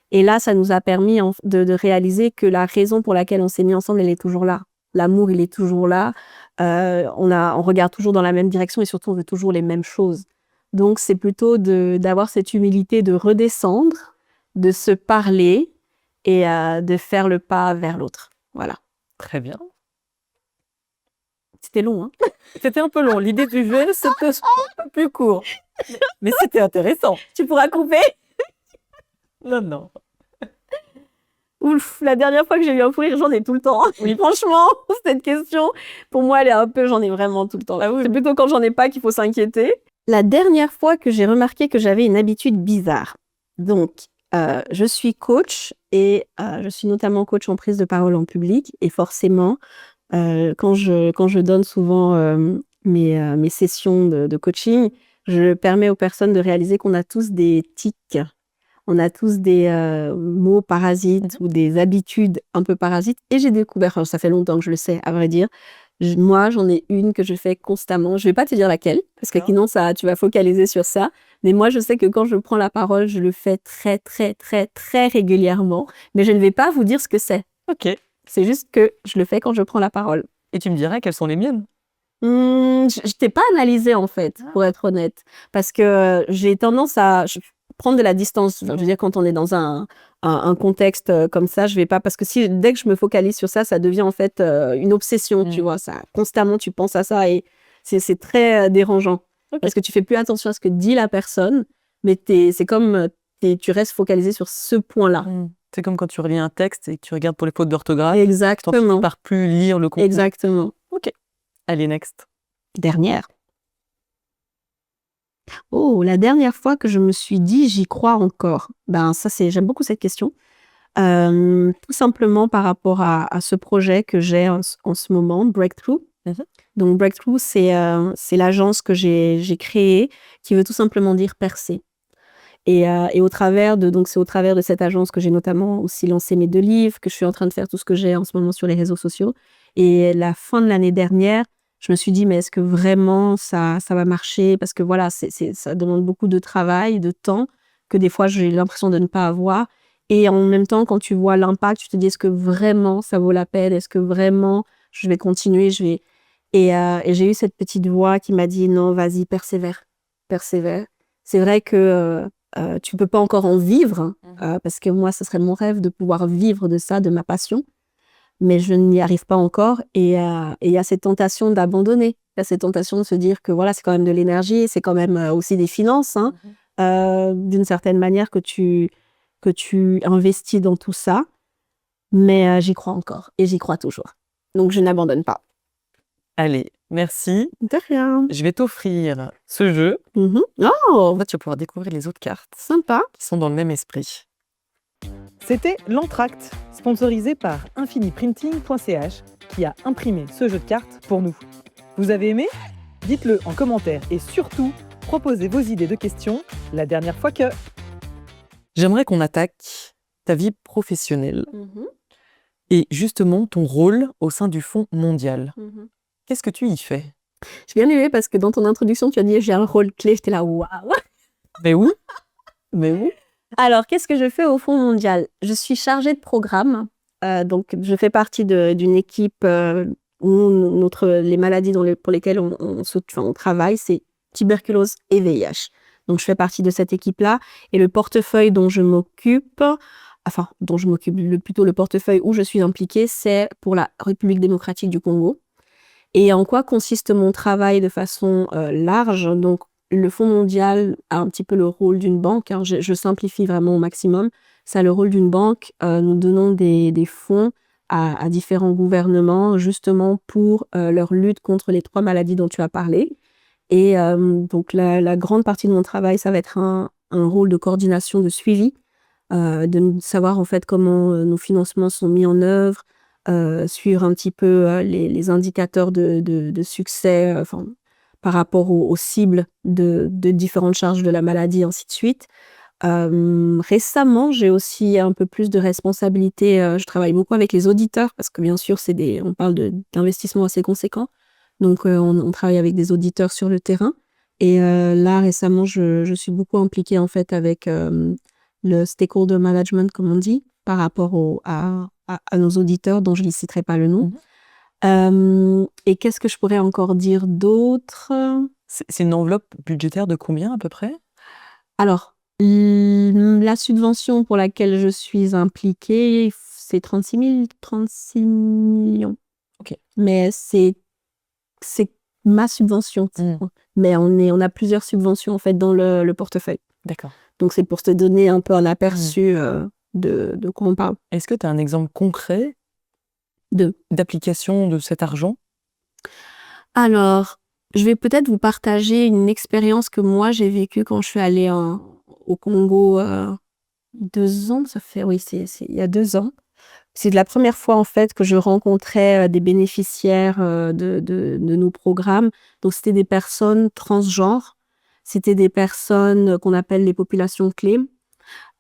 S1: Et là, ça nous a permis de réaliser que la raison pour laquelle on s'est mis ensemble, elle est toujours là. L'amour, il est toujours là. On regarde toujours dans la même direction et surtout, on veut toujours les mêmes choses. Donc, c'est plutôt d'avoir cette humilité de redescendre, de se parler et de faire le pas vers l'autre. Voilà.
S2: Très bien.
S1: C'était long, hein?
S2: C'était un peu long. L'idée du jeu, c'était un peu plus court. Mais c'était intéressant.
S1: Tu pourras couper?
S2: Non, non.
S1: Ouf, la dernière fois que j'ai eu un fou rire, j'en ai tout le temps. Oui, franchement, cette question, pour moi, elle est un peu, j'en ai vraiment tout le temps.
S2: Ah oui.
S1: C'est plutôt quand j'en ai pas qu'il faut s'inquiéter. La dernière fois que j'ai remarqué que j'avais une habitude bizarre. Donc, je suis coach et je suis notamment coach en prise de parole en public. Et forcément, quand je donne souvent mes sessions de coaching, je permets aux personnes de réaliser qu'on a tous des tics. On a tous des mots parasites ou des habitudes un peu parasites. Et j'ai découvert, enfin, ça fait longtemps que je le sais, à vrai dire, moi, j'en ai une que je fais constamment. Je vais pas te dire laquelle, parce que sinon, tu vas focaliser sur ça. Mais moi, je sais que quand je prends la parole, je le fais très, très, très, très régulièrement. Mais je ne vais pas vous dire ce que c'est.
S2: Ok.
S1: C'est juste que je le fais quand je prends la parole.
S2: Et tu me dirais quelles sont les miennes?
S1: Je t'ai pas analysé, en fait, pour être honnête. Parce que j'ai tendance à prendre de la distance. Enfin, je veux dire, quand on est dans un contexte comme ça, je vais pas... Parce que dès que je me focalise sur ça, ça devient en fait une obsession, tu vois. Ça, constamment, tu penses à ça et c'est très dérangeant.
S2: Okay.
S1: Parce que tu fais plus attention à ce que dit la personne, mais c'est comme tu restes focalisé sur ce point-là.
S2: C'est comme quand tu relis un texte et que tu regardes pour les fautes d'orthographe.
S1: Exactement.
S2: Tu ne pars plus lire le contenu.
S1: Exactement.
S2: Ok. Allez, next.
S1: Dernière. Oh, la dernière fois que je me suis dit j'y crois encore. Ben ça j'aime beaucoup cette question. Tout simplement par rapport à ce projet que j'ai en ce moment, Breakthrough. Donc Breakthrough, c'est l'agence que j'ai créée qui veut tout simplement dire percer. Et au travers c'est au travers de cette agence que j'ai notamment aussi lancé mes 2 livres, que je suis en train de faire tout ce que j'ai en ce moment sur les réseaux sociaux. Et la fin de l'année dernière, je me suis dit, mais est-ce que vraiment ça va marcher? Parce que voilà, ça demande beaucoup de travail, de temps, que des fois j'ai l'impression de ne pas avoir. Et en même temps, quand tu vois l'impact, tu te dis, est-ce que vraiment ça vaut la peine? Est-ce que vraiment je vais continuer? Et j'ai eu cette petite voix qui m'a dit, non, vas-y, persévère, persévère. C'est vrai que tu peux pas encore en vivre, parce que moi, ce serait mon rêve de pouvoir vivre de ça, de ma passion. Mais je n'y arrive pas encore. Et il y a cette tentation d'abandonner. Il y a cette tentation de se dire que voilà, c'est quand même de l'énergie, c'est quand même aussi des finances, hein, d'une certaine manière que tu investis dans tout ça. Mais j'y crois encore et j'y crois toujours. Donc, je n'abandonne pas.
S2: Allez, merci.
S1: De rien.
S2: Je vais t'offrir ce jeu.
S1: Oh,
S2: En fait, tu vas pouvoir découvrir les autres cartes
S1: sympa.
S2: qui sont dans le même esprit.
S3: C'était l'Entracte, sponsorisé par infiniprinting.ch, qui a imprimé ce jeu de cartes pour nous. Vous avez aimé? Dites-le en commentaire et surtout, proposez vos idées de questions la dernière fois que...
S2: J'aimerais qu'on attaque ta vie professionnelle et justement ton rôle au sein du Fonds mondial. Qu'est-ce que tu y fais?
S1: J'ai bien aimé parce que dans ton introduction, tu as dit j'ai un rôle clé. J'étais là, waouh!
S2: Mais où? Mais où?
S1: Alors, qu'est-ce que je fais au Fonds mondial? Je suis chargée de programme. Donc, je fais partie d'une équipe où les maladies pour lesquelles on travaille, c'est tuberculose et VIH. Donc, je fais partie de cette équipe-là. Et le portefeuille dont je m'occupe, plutôt le portefeuille où je suis impliquée, c'est pour la République démocratique du Congo. Et en quoi consiste mon travail de façon large? Donc, le Fonds mondial a un petit peu le rôle d'une banque. Hein, je simplifie vraiment au maximum. Ça a le rôle d'une banque. Nous donnons des fonds à différents gouvernements, justement pour leur lutte contre les 3 maladies dont tu as parlé. Et donc, la grande partie de mon travail, ça va être un rôle de coordination, de suivi, de savoir en fait comment nos financements sont mis en œuvre, suivre un petit peu les indicateurs de succès par rapport aux cibles de différentes charges de la maladie, ainsi de suite. Récemment, j'ai aussi un peu plus de responsabilités. Je travaille beaucoup avec les auditeurs parce que bien sûr, on parle d'investissements assez conséquents. Donc, on travaille avec des auditeurs sur le terrain. Et là, récemment, je suis beaucoup impliquée en fait avec le stakeholder management, comme on dit, par rapport à nos auditeurs dont je ne citerai pas le nom. Et qu'est-ce que je pourrais encore dire d'autre?
S2: C'est une enveloppe budgétaire de combien à peu près?
S1: Alors, la subvention pour laquelle je suis impliquée, c'est 36 millions.
S2: Ok.
S1: Mais c'est ma subvention. Mais on a plusieurs subventions en fait dans le portefeuille.
S2: D'accord.
S1: Donc c'est pour te donner un peu un aperçu de quoi on parle.
S2: Est-ce que tu as un exemple concret d'application de cet argent?
S1: Alors, je vais peut-être vous partager une expérience que moi j'ai vécue quand je suis allée au Congo 2 ans. C'est il y a 2 ans. C'est la première fois en fait que je rencontrais des bénéficiaires de nos programmes. Donc c'était des personnes transgenres, c'était des personnes qu'on appelle les populations clés,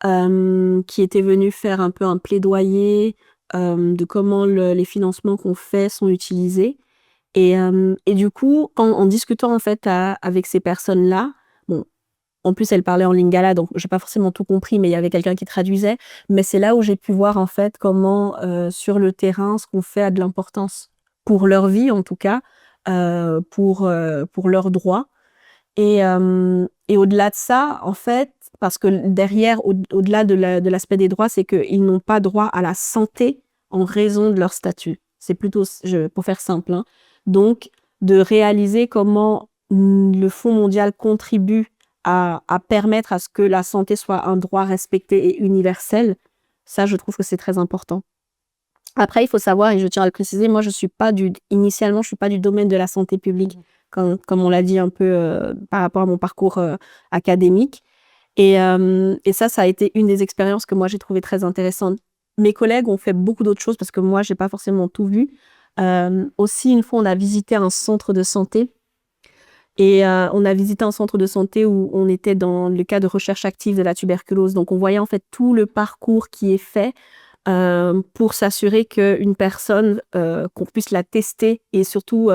S1: qui étaient venues faire un peu un plaidoyer de comment les financements qu'on fait sont utilisés. Et du coup, en discutant en fait avec ces personnes-là, bon, en plus elles parlaient en lingala, donc j'ai pas forcément tout compris, mais il y avait quelqu'un qui traduisait. Mais c'est là où j'ai pu voir en fait comment sur le terrain, ce qu'on fait a de l'importance pour leur vie en tout cas, pour leurs droits. Et au-delà de ça, en fait, parce que derrière, au-delà de l'aspect des droits, c'est qu'ils n'ont pas droit à la santé en raison de leur statut. C'est plutôt, pour faire simple, hein. Donc, de réaliser comment le Fonds mondial contribue à permettre à ce que la santé soit un droit respecté et universel, ça, je trouve que c'est très important. Après, il faut savoir, et je tiens à le préciser, moi, initialement, je suis pas du domaine de la santé publique, comme on l'a dit un peu par rapport à mon parcours académique. Et ça a été une des expériences que moi, j'ai trouvé très intéressante. Mes collègues ont fait beaucoup d'autres choses parce que moi, j'ai pas forcément tout vu. Aussi, une fois, on a visité un centre de santé. Et on a visité un centre de santé où on était dans le cas de recherche active de la tuberculose. Donc, on voyait en fait tout le parcours qui est fait pour s'assurer qu'une personne, qu'on puisse la tester et surtout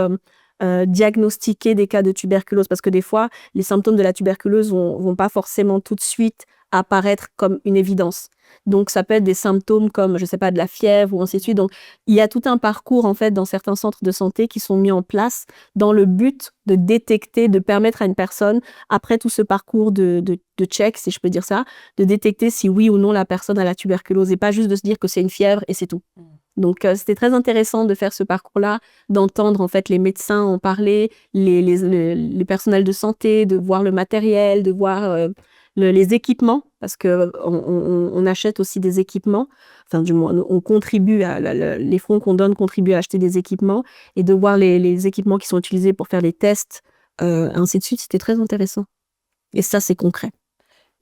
S1: diagnostiquer des cas de tuberculose. Parce que des fois, les symptômes de la tuberculose vont pas forcément tout de suite apparaître comme une évidence. Donc, ça peut être des symptômes comme, je sais pas, de la fièvre ou ainsi de suite. Donc, il y a tout un parcours, en fait, dans certains centres de santé qui sont mis en place dans le but de détecter, de permettre à une personne, après tout ce parcours de check, si je peux dire ça, de détecter si oui ou non la personne a la tuberculose et pas juste de se dire que c'est une fièvre et c'est tout. Donc, c'était très intéressant de faire ce parcours-là, d'entendre, en fait, les médecins en parler, les personnels de santé, de voir le matériel, de voir les équipements, parce que on achète aussi des équipements, enfin du moins on contribue les fonds qu'on donne contribuent à acheter des équipements et de voir les équipements qui sont utilisés pour faire les tests, ainsi de suite, c'était très intéressant. Et ça, c'est concret.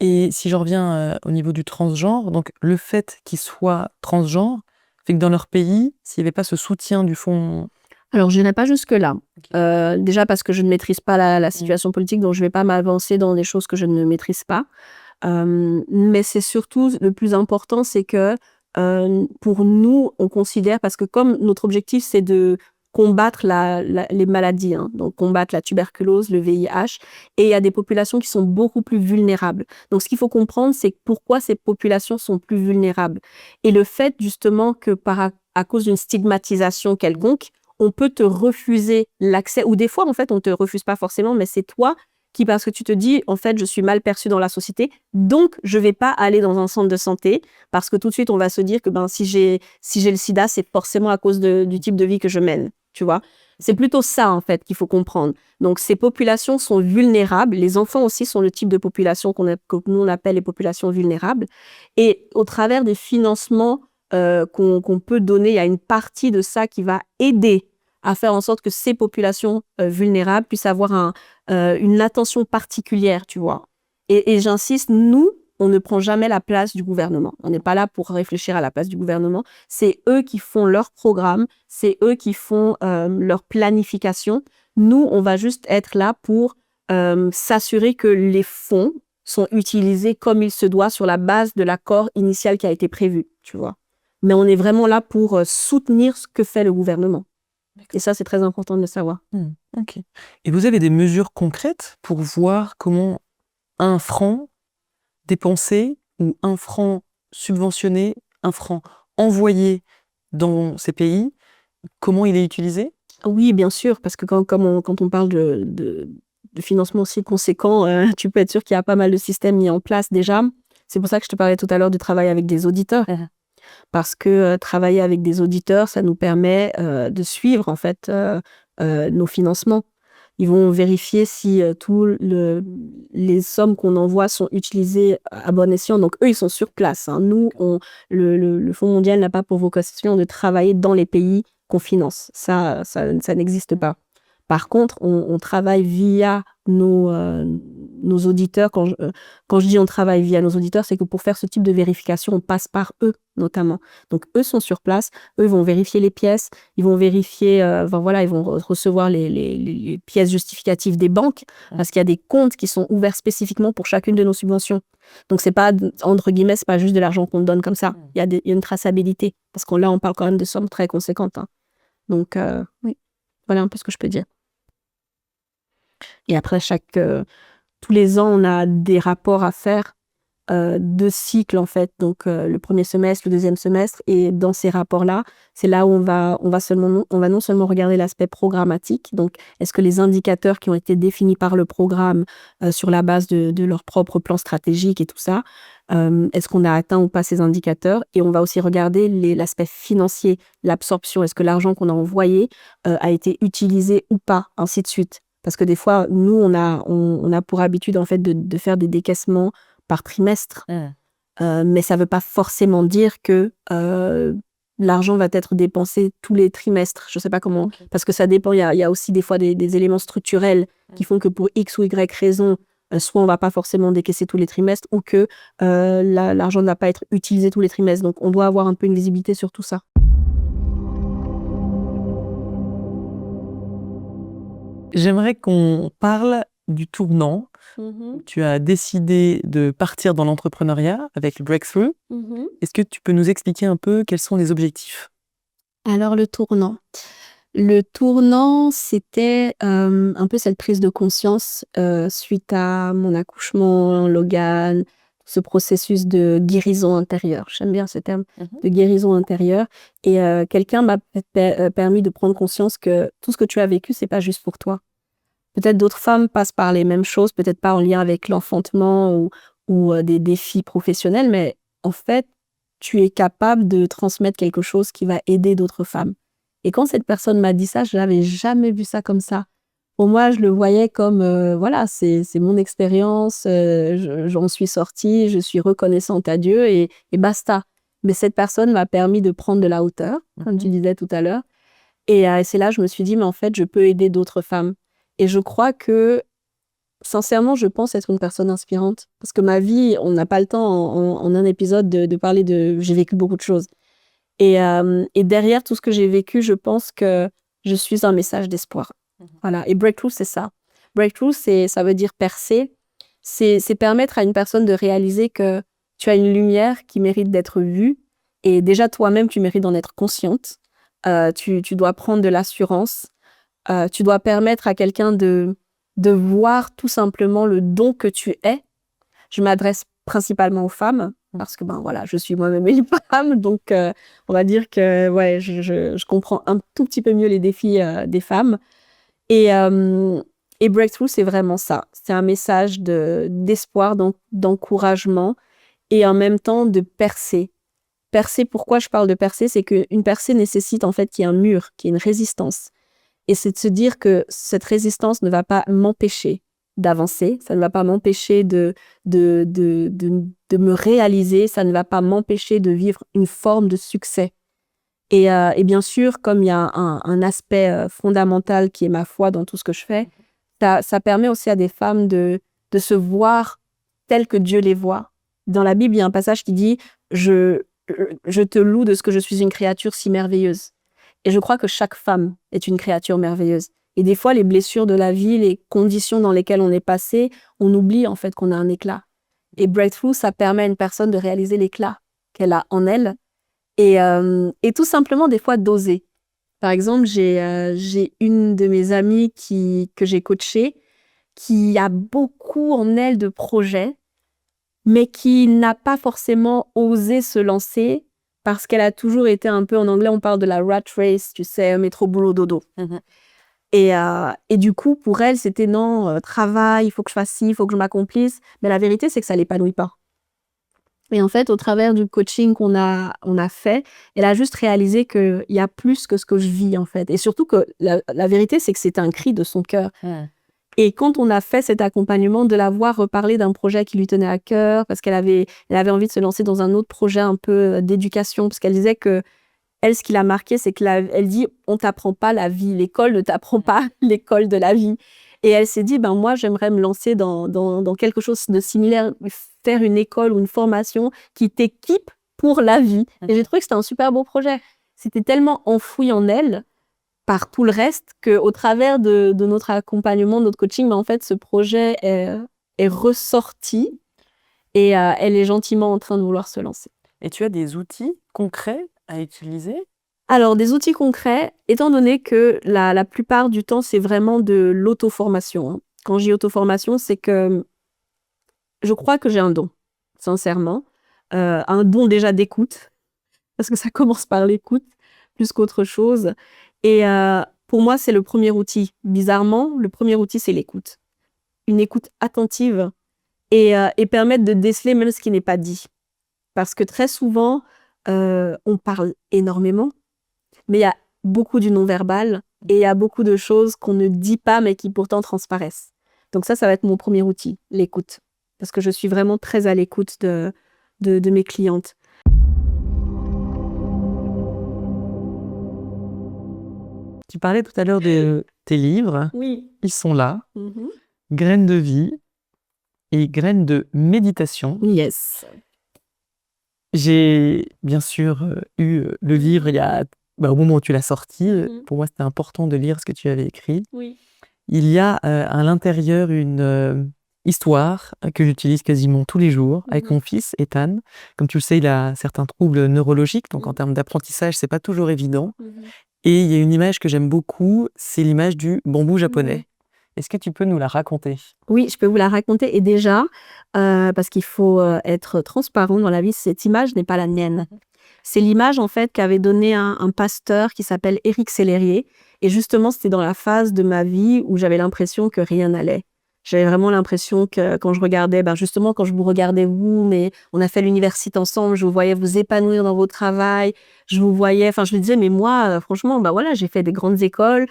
S2: Et si je reviens au niveau du transgenre, donc le fait qu'ils soient transgenres fait que dans leur pays, s'il n'y avait pas ce soutien du fonds...
S1: Alors, je n'irai pas jusque-là. Déjà parce que je ne maîtrise pas la situation politique, donc je ne vais pas m'avancer dans des choses que je ne maîtrise pas. Mais c'est surtout, le plus important, c'est que pour nous, on considère, parce que comme notre objectif, c'est de combattre les maladies, hein, donc combattre la tuberculose, le VIH, et il y a des populations qui sont beaucoup plus vulnérables. Donc, ce qu'il faut comprendre, c'est pourquoi ces populations sont plus vulnérables. Et le fait, justement, que à cause d'une stigmatisation quelconque, on peut te refuser l'accès, ou des fois, en fait, on te refuse pas forcément, mais c'est toi qui, parce que tu te dis, en fait, je suis mal perçue dans la société, donc je vais pas aller dans un centre de santé, parce que tout de suite, on va se dire que si j'ai le sida, c'est forcément à cause du type de vie que je mène, tu vois. C'est plutôt ça, en fait, qu'il faut comprendre. Donc, ces populations sont vulnérables. Les enfants aussi sont le type de population que nous, on appelle les populations vulnérables. Et au travers des financements qu'on peut donner, il y a une partie de ça qui va aider à faire en sorte que ces populations vulnérables puissent avoir une attention particulière, tu vois. Et j'insiste, nous, on ne prend jamais la place du gouvernement. On n'est pas là pour réfléchir à la place du gouvernement. C'est eux qui font leur programme, c'est eux qui font leur planification. Nous, on va juste être là pour s'assurer que les fonds sont utilisés comme il se doit sur la base de l'accord initial qui a été prévu, tu vois. Mais on est vraiment là pour soutenir ce que fait le gouvernement. Et ça, c'est très important de le savoir.
S2: Ok. Et vous avez des mesures concrètes pour voir comment un franc dépensé ou un franc subventionné, un franc envoyé dans ces pays, comment il est utilisé?
S1: Oui, bien sûr, parce que quand on parle de financement aussi conséquent, tu peux être sûr qu'il y a pas mal de systèmes mis en place déjà. C'est pour ça que je te parlais tout à l'heure du travail avec des auditeurs. Parce que travailler avec des auditeurs, ça nous permet de suivre en fait nos financements. Ils vont vérifier si les sommes qu'on envoie sont utilisées à bon escient. Donc eux, ils sont sur place. Hein. Nous, le Fonds mondial n'a pas pour vocation de travailler dans les pays qu'on finance. Ça n'existe pas. Par contre, on travaille via nos auditeurs. Quand je dis on travaille via nos auditeurs, c'est que pour faire ce type de vérification, on passe par eux notamment. Donc eux sont sur place, eux vont vérifier les pièces, ils vont vérifier, ils vont recevoir les pièces justificatives des banques, parce qu'il y a des comptes qui sont ouverts spécifiquement pour chacune de nos subventions. Donc c'est pas, entre guillemets, c'est pas juste de l'argent qu'on donne comme ça. Il y a une traçabilité, parce que là on parle quand même de sommes très conséquentes. Hein. Donc oui, voilà un peu ce que je peux dire. Et après, tous les ans, on a des rapports à faire, 2 cycles en fait, donc le premier semestre, le deuxième semestre, et dans ces rapports-là, c'est là où on va non seulement regarder l'aspect programmatique, donc est-ce que les indicateurs qui ont été définis par le programme sur la base de leur propre plan stratégique et tout ça, est-ce qu'on a atteint ou pas ces indicateurs, et on va aussi regarder l'aspect financier, l'absorption, est-ce que l'argent qu'on a envoyé a été utilisé ou pas, ainsi de suite. Parce que des fois, nous, on a pour habitude en fait de faire des décaissements par trimestre. Mais ça ne veut pas forcément dire que l'argent va être dépensé tous les trimestres. Je ne sais pas comment. Okay. Parce que ça dépend. Il y a aussi des fois des éléments structurels qui font que pour X ou Y raison, soit on ne va pas forcément décaisser tous les trimestres ou que l'argent ne va pas être utilisé tous les trimestres. Donc, on doit avoir un peu une visibilité sur tout ça.
S2: J'aimerais qu'on parle du tournant. Tu as décidé de partir dans l'entrepreneuriat avec le Breakthrough. Est-ce que tu peux nous expliquer un peu quels sont les objectifs?
S1: Alors, le tournant, c'était un peu cette prise de conscience suite à mon accouchement, Logan, ce processus de guérison intérieure. J'aime bien ce terme, de guérison intérieure. Et quelqu'un m'a permis de prendre conscience que tout ce que tu as vécu, c'est pas juste pour toi. Peut-être d'autres femmes passent par les mêmes choses, peut-être pas en lien avec l'enfantement ou des défis professionnels, mais en fait, tu es capable de transmettre quelque chose qui va aider d'autres femmes. Et quand cette personne m'a dit ça, je n'avais jamais vu ça comme ça. Pour moi, je le voyais comme, voilà, c'est mon expérience, j'en suis sortie, je suis reconnaissante à Dieu et basta. Mais cette personne m'a permis de prendre de la hauteur, comme tu disais tout à l'heure. Et c'est là que je me suis dit, mais en fait, je peux aider d'autres femmes. Et je crois que, sincèrement, je pense être une personne inspirante. Parce que ma vie, on n'a pas le temps en un épisode de parler de... J'ai vécu beaucoup de choses. Et derrière tout ce que j'ai vécu, je pense que je suis un message d'espoir. Voilà. Et Breakthrough, c'est ça. Breakthrough, ça veut dire percer. C'est permettre à une personne de réaliser que tu as une lumière qui mérite d'être vue. Et déjà, toi-même, tu mérites d'en être consciente. Tu dois prendre de l'assurance. Tu dois permettre à quelqu'un de voir tout simplement le don que tu es. Je m'adresse principalement aux femmes parce que voilà, je suis moi-même une femme, donc on va dire que ouais, je comprends un tout petit peu mieux les défis des femmes. Et Breakthrough, c'est vraiment ça. C'est un message d'espoir, d'encouragement et en même temps de percer. Percer, pourquoi je parle de percer? C'est qu'une percée nécessite en fait qu'il y ait un mur, qu'il y ait une résistance. Et c'est de se dire que cette résistance ne va pas m'empêcher d'avancer, ça ne va pas m'empêcher de me réaliser, ça ne va pas m'empêcher de vivre une forme de succès. Et bien sûr, comme il y a un aspect fondamental qui est ma foi dans tout ce que je fais, ça permet aussi à des femmes de se voir telles que Dieu les voit. Dans la Bible, il y a un passage qui dit « Je te loue de ce que je suis une créature si merveilleuse ». Et je crois que chaque femme est une créature merveilleuse. Et des fois, les blessures de la vie, les conditions dans lesquelles on est passé, on oublie en fait qu'on a un éclat. Et breakthrough, ça permet à une personne de réaliser l'éclat qu'elle a en elle et tout simplement des fois d'oser. Par exemple, j'ai une de mes amies que j'ai coachée qui a beaucoup en elle de projets, mais qui n'a pas forcément osé se lancer parce qu'elle a toujours été un peu, en anglais, on parle de la rat race, tu sais, métro, boulot, dodo. Et du coup, pour elle, c'était non, travail, il faut que je fasse ci, il faut que je m'accomplisse. Mais la vérité, c'est que ça l'épanouit pas. Et en fait, au travers du coaching qu'on a fait, elle a juste réalisé qu'il y a plus que ce que je vis, en fait. Et surtout que la vérité, c'est que c'était un cri de son cœur. Et quand on a fait cet accompagnement, de la voir reparler d'un projet qui lui tenait à cœur, parce qu'elle avait envie de se lancer dans un autre projet un peu d'éducation, parce qu'elle disait que elle, ce qui l'a marqué, c'est elle dit, on t'apprend pas la vie, l'école ne t'apprend pas l'école de la vie. Et elle s'est dit, ben moi, j'aimerais me lancer dans quelque chose de similaire, faire une école ou une formation qui t'équipe pour la vie. Et j'ai trouvé que c'était un super beau projet. C'était tellement enfoui en elle, par tout le reste, qu'au travers de notre accompagnement, de notre coaching, ben en fait, ce projet est ressorti et elle est gentiment en train de vouloir se lancer.
S2: Et tu as des outils concrets à utiliser?
S1: Alors, des outils concrets, étant donné que la plupart du temps, c'est vraiment de l'auto-formation, hein. Quand je dis auto-formation, c'est que je crois que j'ai un don, sincèrement. Un don déjà d'écoute, parce que ça commence par l'écoute, plus qu'autre chose. Et pour moi, c'est le premier outil. Bizarrement, le premier outil, c'est l'écoute. Une écoute attentive et permettre de déceler même ce qui n'est pas dit. Parce que très souvent, on parle énormément, mais il y a beaucoup du non-verbal et il y a beaucoup de choses qu'on ne dit pas, mais qui pourtant transparaissent. Donc ça va être mon premier outil, l'écoute. Parce que je suis vraiment très à l'écoute de mes clientes.
S2: Tu parlais tout à l'heure de tes livres.
S1: Oui.
S2: Ils sont là.
S1: Mm-hmm.
S2: Graines de vie et graines de méditation.
S1: Yes.
S2: J'ai bien sûr eu le livre au moment où tu l'as sorti. Pour moi, c'était important de lire ce que tu avais écrit.
S1: Oui.
S2: Il y a à l'intérieur une histoire que j'utilise quasiment tous les jours avec mon fils, Ethan. Comme tu le sais, il a certains troubles neurologiques, donc en termes d'apprentissage, c'est pas toujours évident. Et il y a une image que j'aime beaucoup, c'est l'image du bambou japonais. Est-ce que tu peux nous la raconter?
S1: Oui, je peux vous la raconter. Et déjà, parce qu'il faut être transparent dans la vie, cette image n'est pas la mienne. C'est l'image, en fait, qu'avait donnée un pasteur qui s'appelle Éric Sellerier. Et justement, c'était dans la phase de ma vie où j'avais l'impression que rien n'allait. J'avais vraiment l'impression que quand je regardais, justement, quand je vous regardais vous, mais on a fait l'université ensemble, je vous voyais vous épanouir dans votre travail, je vous voyais, je me disais, mais moi, franchement, voilà, j'ai fait des grandes écoles,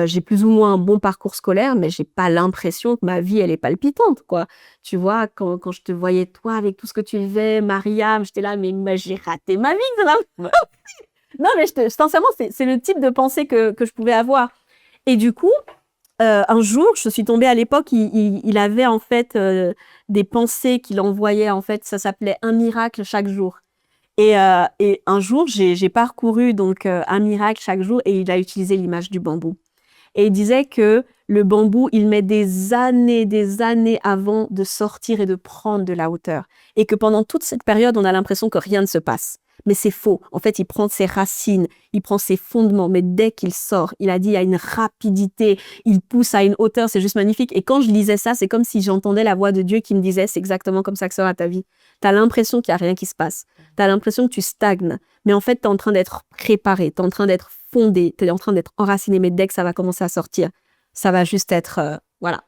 S1: j'ai plus ou moins un bon parcours scolaire, mais j'ai pas l'impression que ma vie, elle est palpitante, quoi. Tu vois, quand je te voyais, toi, avec tout ce que tu vivais, Mariam, j'étais là, mais j'ai raté ma vie. Non, mais sincèrement, c'est le type de pensée que je pouvais avoir. Et du coup, un jour, je suis tombée à l'époque, il avait en fait des pensées qu'il envoyait, en fait, ça s'appelait Un miracle chaque jour. Et un jour, j'ai parcouru donc un miracle chaque jour et il a utilisé l'image du bambou. Et il disait que le bambou, il met des années avant de sortir et de prendre de la hauteur. Et que pendant toute cette période, on a l'impression que rien ne se passe. Mais c'est faux. En fait, il prend ses racines, il prend ses fondements, mais dès qu'il sort, il a dit, il y a une rapidité, il pousse à une hauteur, c'est juste magnifique. Et quand je lisais ça, c'est comme si j'entendais la voix de Dieu qui me disait, c'est exactement comme ça que sera ta vie. Tu as l'impression qu'il n'y a rien qui se passe. Tu as l'impression que tu stagnes. Mais en fait, tu es en train d'être préparé, tu es en train d'être fondé, tu es en train d'être enraciné. Mais dès que ça va commencer à sortir, ça va juste être, voilà.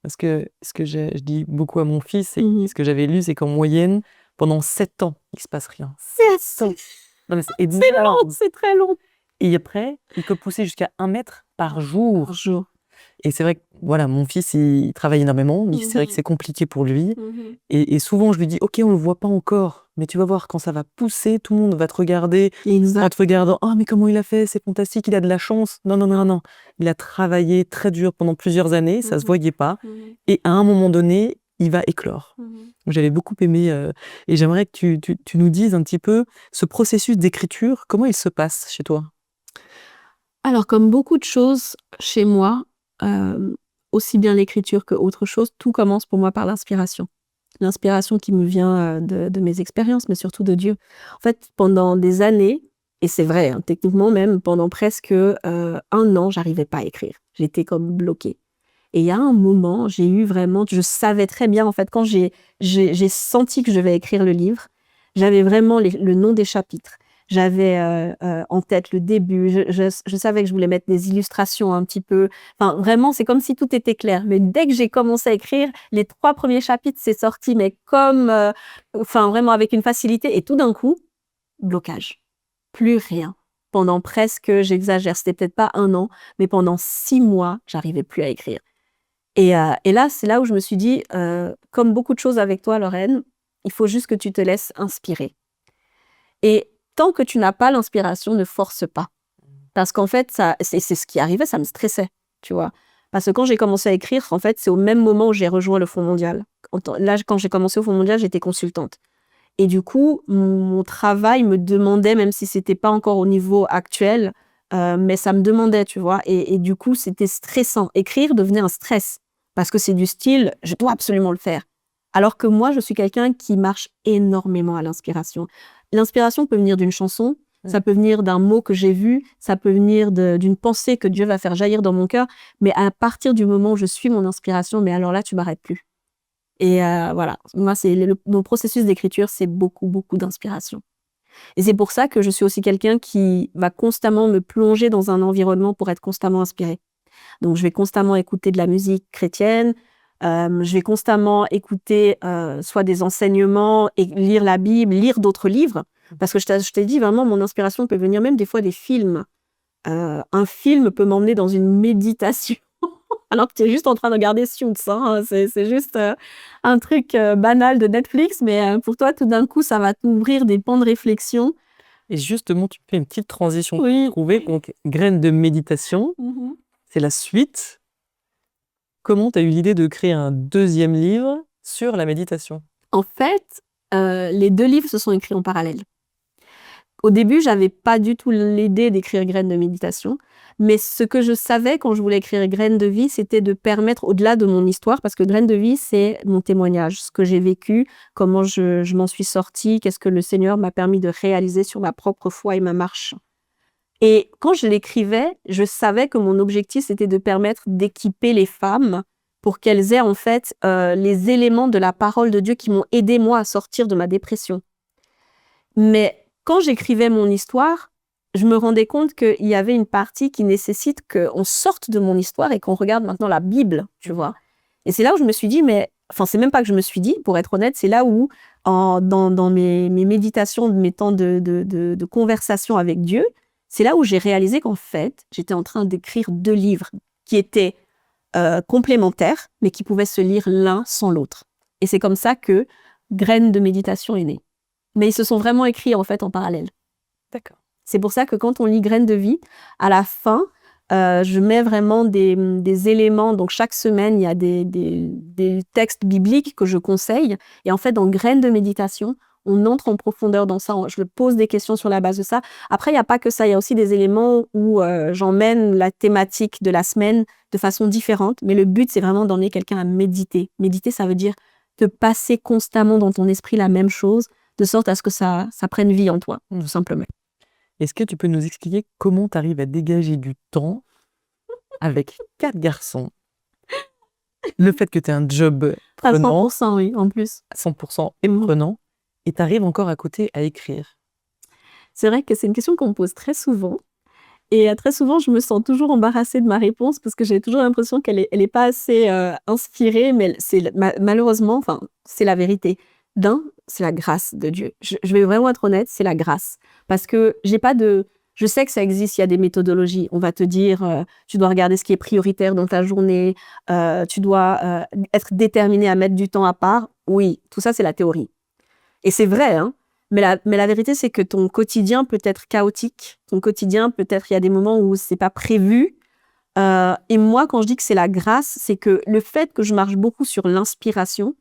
S2: Parce que ce que je dis beaucoup à mon fils, et ce que j'avais lu, c'est qu'en moyenne, pendant 7 ans, il ne se passe rien.
S1: 7 ans.
S2: Non, mais
S1: c'est long, c'est très long.
S2: Et après, il peut pousser jusqu'à 1 mètre par jour. Et c'est vrai que voilà, mon fils, il travaille énormément, mais c'est vrai que c'est compliqué pour lui. Et souvent, je lui dis, ok, on ne le voit pas encore, mais tu vas voir, quand ça va pousser, tout le monde va te regarder. En te regardant, oh, mais comment il a fait, c'est fantastique, il a de la chance. Non. Il a travaillé très dur pendant plusieurs années, ça ne se voyait pas. Et à un moment donné, il va éclore. J'avais beaucoup aimé, et j'aimerais que tu nous dises un petit peu ce processus d'écriture, comment il se passe chez toi?
S1: Alors, comme beaucoup de choses chez moi, aussi bien l'écriture que autre chose, tout commence pour moi par l'inspiration. L'inspiration qui me vient de mes expériences, mais surtout de Dieu. En fait, pendant des années, et c'est vrai, hein, techniquement même, pendant presque 1 an, j'arrivais pas à écrire. J'étais comme bloquée. Et il y a un moment, j'ai eu vraiment, je savais très bien, en fait, quand j'ai senti que je devais écrire le livre, j'avais vraiment le nom des chapitres. J'avais en tête le début, je savais que je voulais mettre des illustrations un petit peu. Enfin, vraiment, c'est comme si tout était clair. Mais dès que j'ai commencé à écrire, les 3 premiers chapitres, c'est sorti, mais comme, enfin, vraiment avec une facilité. Et tout d'un coup, blocage. Plus rien. Pendant presque, j'exagère, c'était peut-être pas 1 an, mais pendant 6 mois, j'arrivais plus à écrire. Et là, c'est là où je me suis dit, comme beaucoup de choses avec toi, Lorraine, il faut juste que tu te laisses inspirer. Et tant que tu n'as pas l'inspiration, ne force pas. Parce qu'en fait, c'est ce qui arrivait, ça me stressait, tu vois. Parce que quand j'ai commencé à écrire, en fait, c'est au même moment où j'ai rejoint le Fonds mondial. Là, quand j'ai commencé au Fonds mondial, j'étais consultante. Et du coup, mon travail me demandait, même si c'était pas encore au niveau actuel, mais ça me demandait, tu vois. Et du coup, c'était stressant. Écrire devenait un stress. Parce que c'est du style, je dois absolument le faire. Alors que moi, je suis quelqu'un qui marche énormément à l'inspiration. L'inspiration peut venir d'une chanson, ça peut venir d'un mot que j'ai vu, ça peut venir d'une pensée que Dieu va faire jaillir dans mon cœur. Mais à partir du moment où je suis mon inspiration, mais alors là, tu m'arrêtes plus. Et voilà, moi, mon processus d'écriture, c'est beaucoup, beaucoup d'inspiration. Et c'est pour ça que je suis aussi quelqu'un qui va constamment me plonger dans un environnement pour être constamment inspiré. Donc, je vais constamment écouter de la musique chrétienne, je vais constamment écouter soit des enseignements et lire la Bible, lire d'autres livres. Parce que je t'ai dit, vraiment, mon inspiration peut venir même des fois des films. Un film peut m'emmener dans une méditation. Alors que tu es juste en train de regarder Suits, hein. C'est juste un truc banal de Netflix, mais pour toi, tout d'un coup, ça va t'ouvrir des pans de réflexion.
S2: Et justement, tu fais une petite transition.
S1: Oui.
S2: Trouver donc graines de méditation, c'est la suite. Comment tu as eu l'idée de créer un 2e livre sur la méditation?
S1: En fait, les 2 livres se sont écrits en parallèle. Au début, j'avais pas du tout l'idée d'écrire Graines de méditation, mais ce que je savais quand je voulais écrire Graines de vie, c'était de permettre, au-delà de mon histoire, parce que Graines de vie, c'est mon témoignage, ce que j'ai vécu, comment je m'en suis sortie, qu'est-ce que le Seigneur m'a permis de réaliser sur ma propre foi et ma marche. Et quand je l'écrivais, je savais que mon objectif, c'était de permettre d'équiper les femmes pour qu'elles aient en fait les éléments de la parole de Dieu qui m'ont aidé moi à sortir de ma dépression. Mais quand j'écrivais mon histoire, je me rendais compte qu'il y avait une partie qui nécessite qu'on sorte de mon histoire et qu'on regarde maintenant la Bible, tu vois. Et c'est là où je me suis dit, enfin, c'est même pas que je me suis dit, pour être honnête, c'est là où, dans mes méditations, mes temps de conversation avec Dieu, c'est là où j'ai réalisé qu'en fait, j'étais en train d'écrire 2 livres qui étaient complémentaires, mais qui pouvaient se lire l'un sans l'autre. Et c'est comme ça que Graines de méditation est née. Mais ils se sont vraiment écrits en fait en parallèle.
S2: D'accord.
S1: C'est pour ça que quand on lit Graines de vie, à la fin, je mets vraiment des éléments. Donc chaque semaine, il y a des textes bibliques que je conseille. Et en fait, dans Graines de méditation, on entre en profondeur dans ça. Je pose des questions sur la base de ça. Après, il n'y a pas que ça. Il y a aussi des éléments où j'emmène la thématique de la semaine de façon différente. Mais le but, c'est vraiment d'emmener quelqu'un à méditer. Méditer, ça veut dire te passer constamment dans ton esprit la même chose, de sorte à ce que ça prenne vie en toi, tout simplement.
S2: Est-ce que tu peux nous expliquer comment tu arrives à dégager du temps avec 4 garçons? Le fait que tu aies un job
S1: À
S2: prenant,
S1: 100%, oui, en plus.
S2: à 100% et prenant, et tu arrives encore à côté à écrire.
S1: C'est vrai que c'est une question qu'on me pose très souvent. Et très souvent, je me sens toujours embarrassée de ma réponse parce que j'ai toujours l'impression qu'elle est pas assez inspirée, mais malheureusement, enfin, c'est la vérité. C'est la grâce de Dieu. Je vais vraiment être honnête, c'est la grâce. Parce que je sais que ça existe, il y a des méthodologies. On va te dire, tu dois regarder ce qui est prioritaire dans ta journée, tu dois être déterminé à mettre du temps à part. Oui, tout ça, c'est la théorie. Et c'est vrai, hein. Mais la vérité, c'est que ton quotidien peut être chaotique. Ton quotidien, peut-être, il y a des moments où c'est pas prévu. Et moi, quand je dis que c'est la grâce, c'est que le fait que je marche beaucoup sur l'inspiration,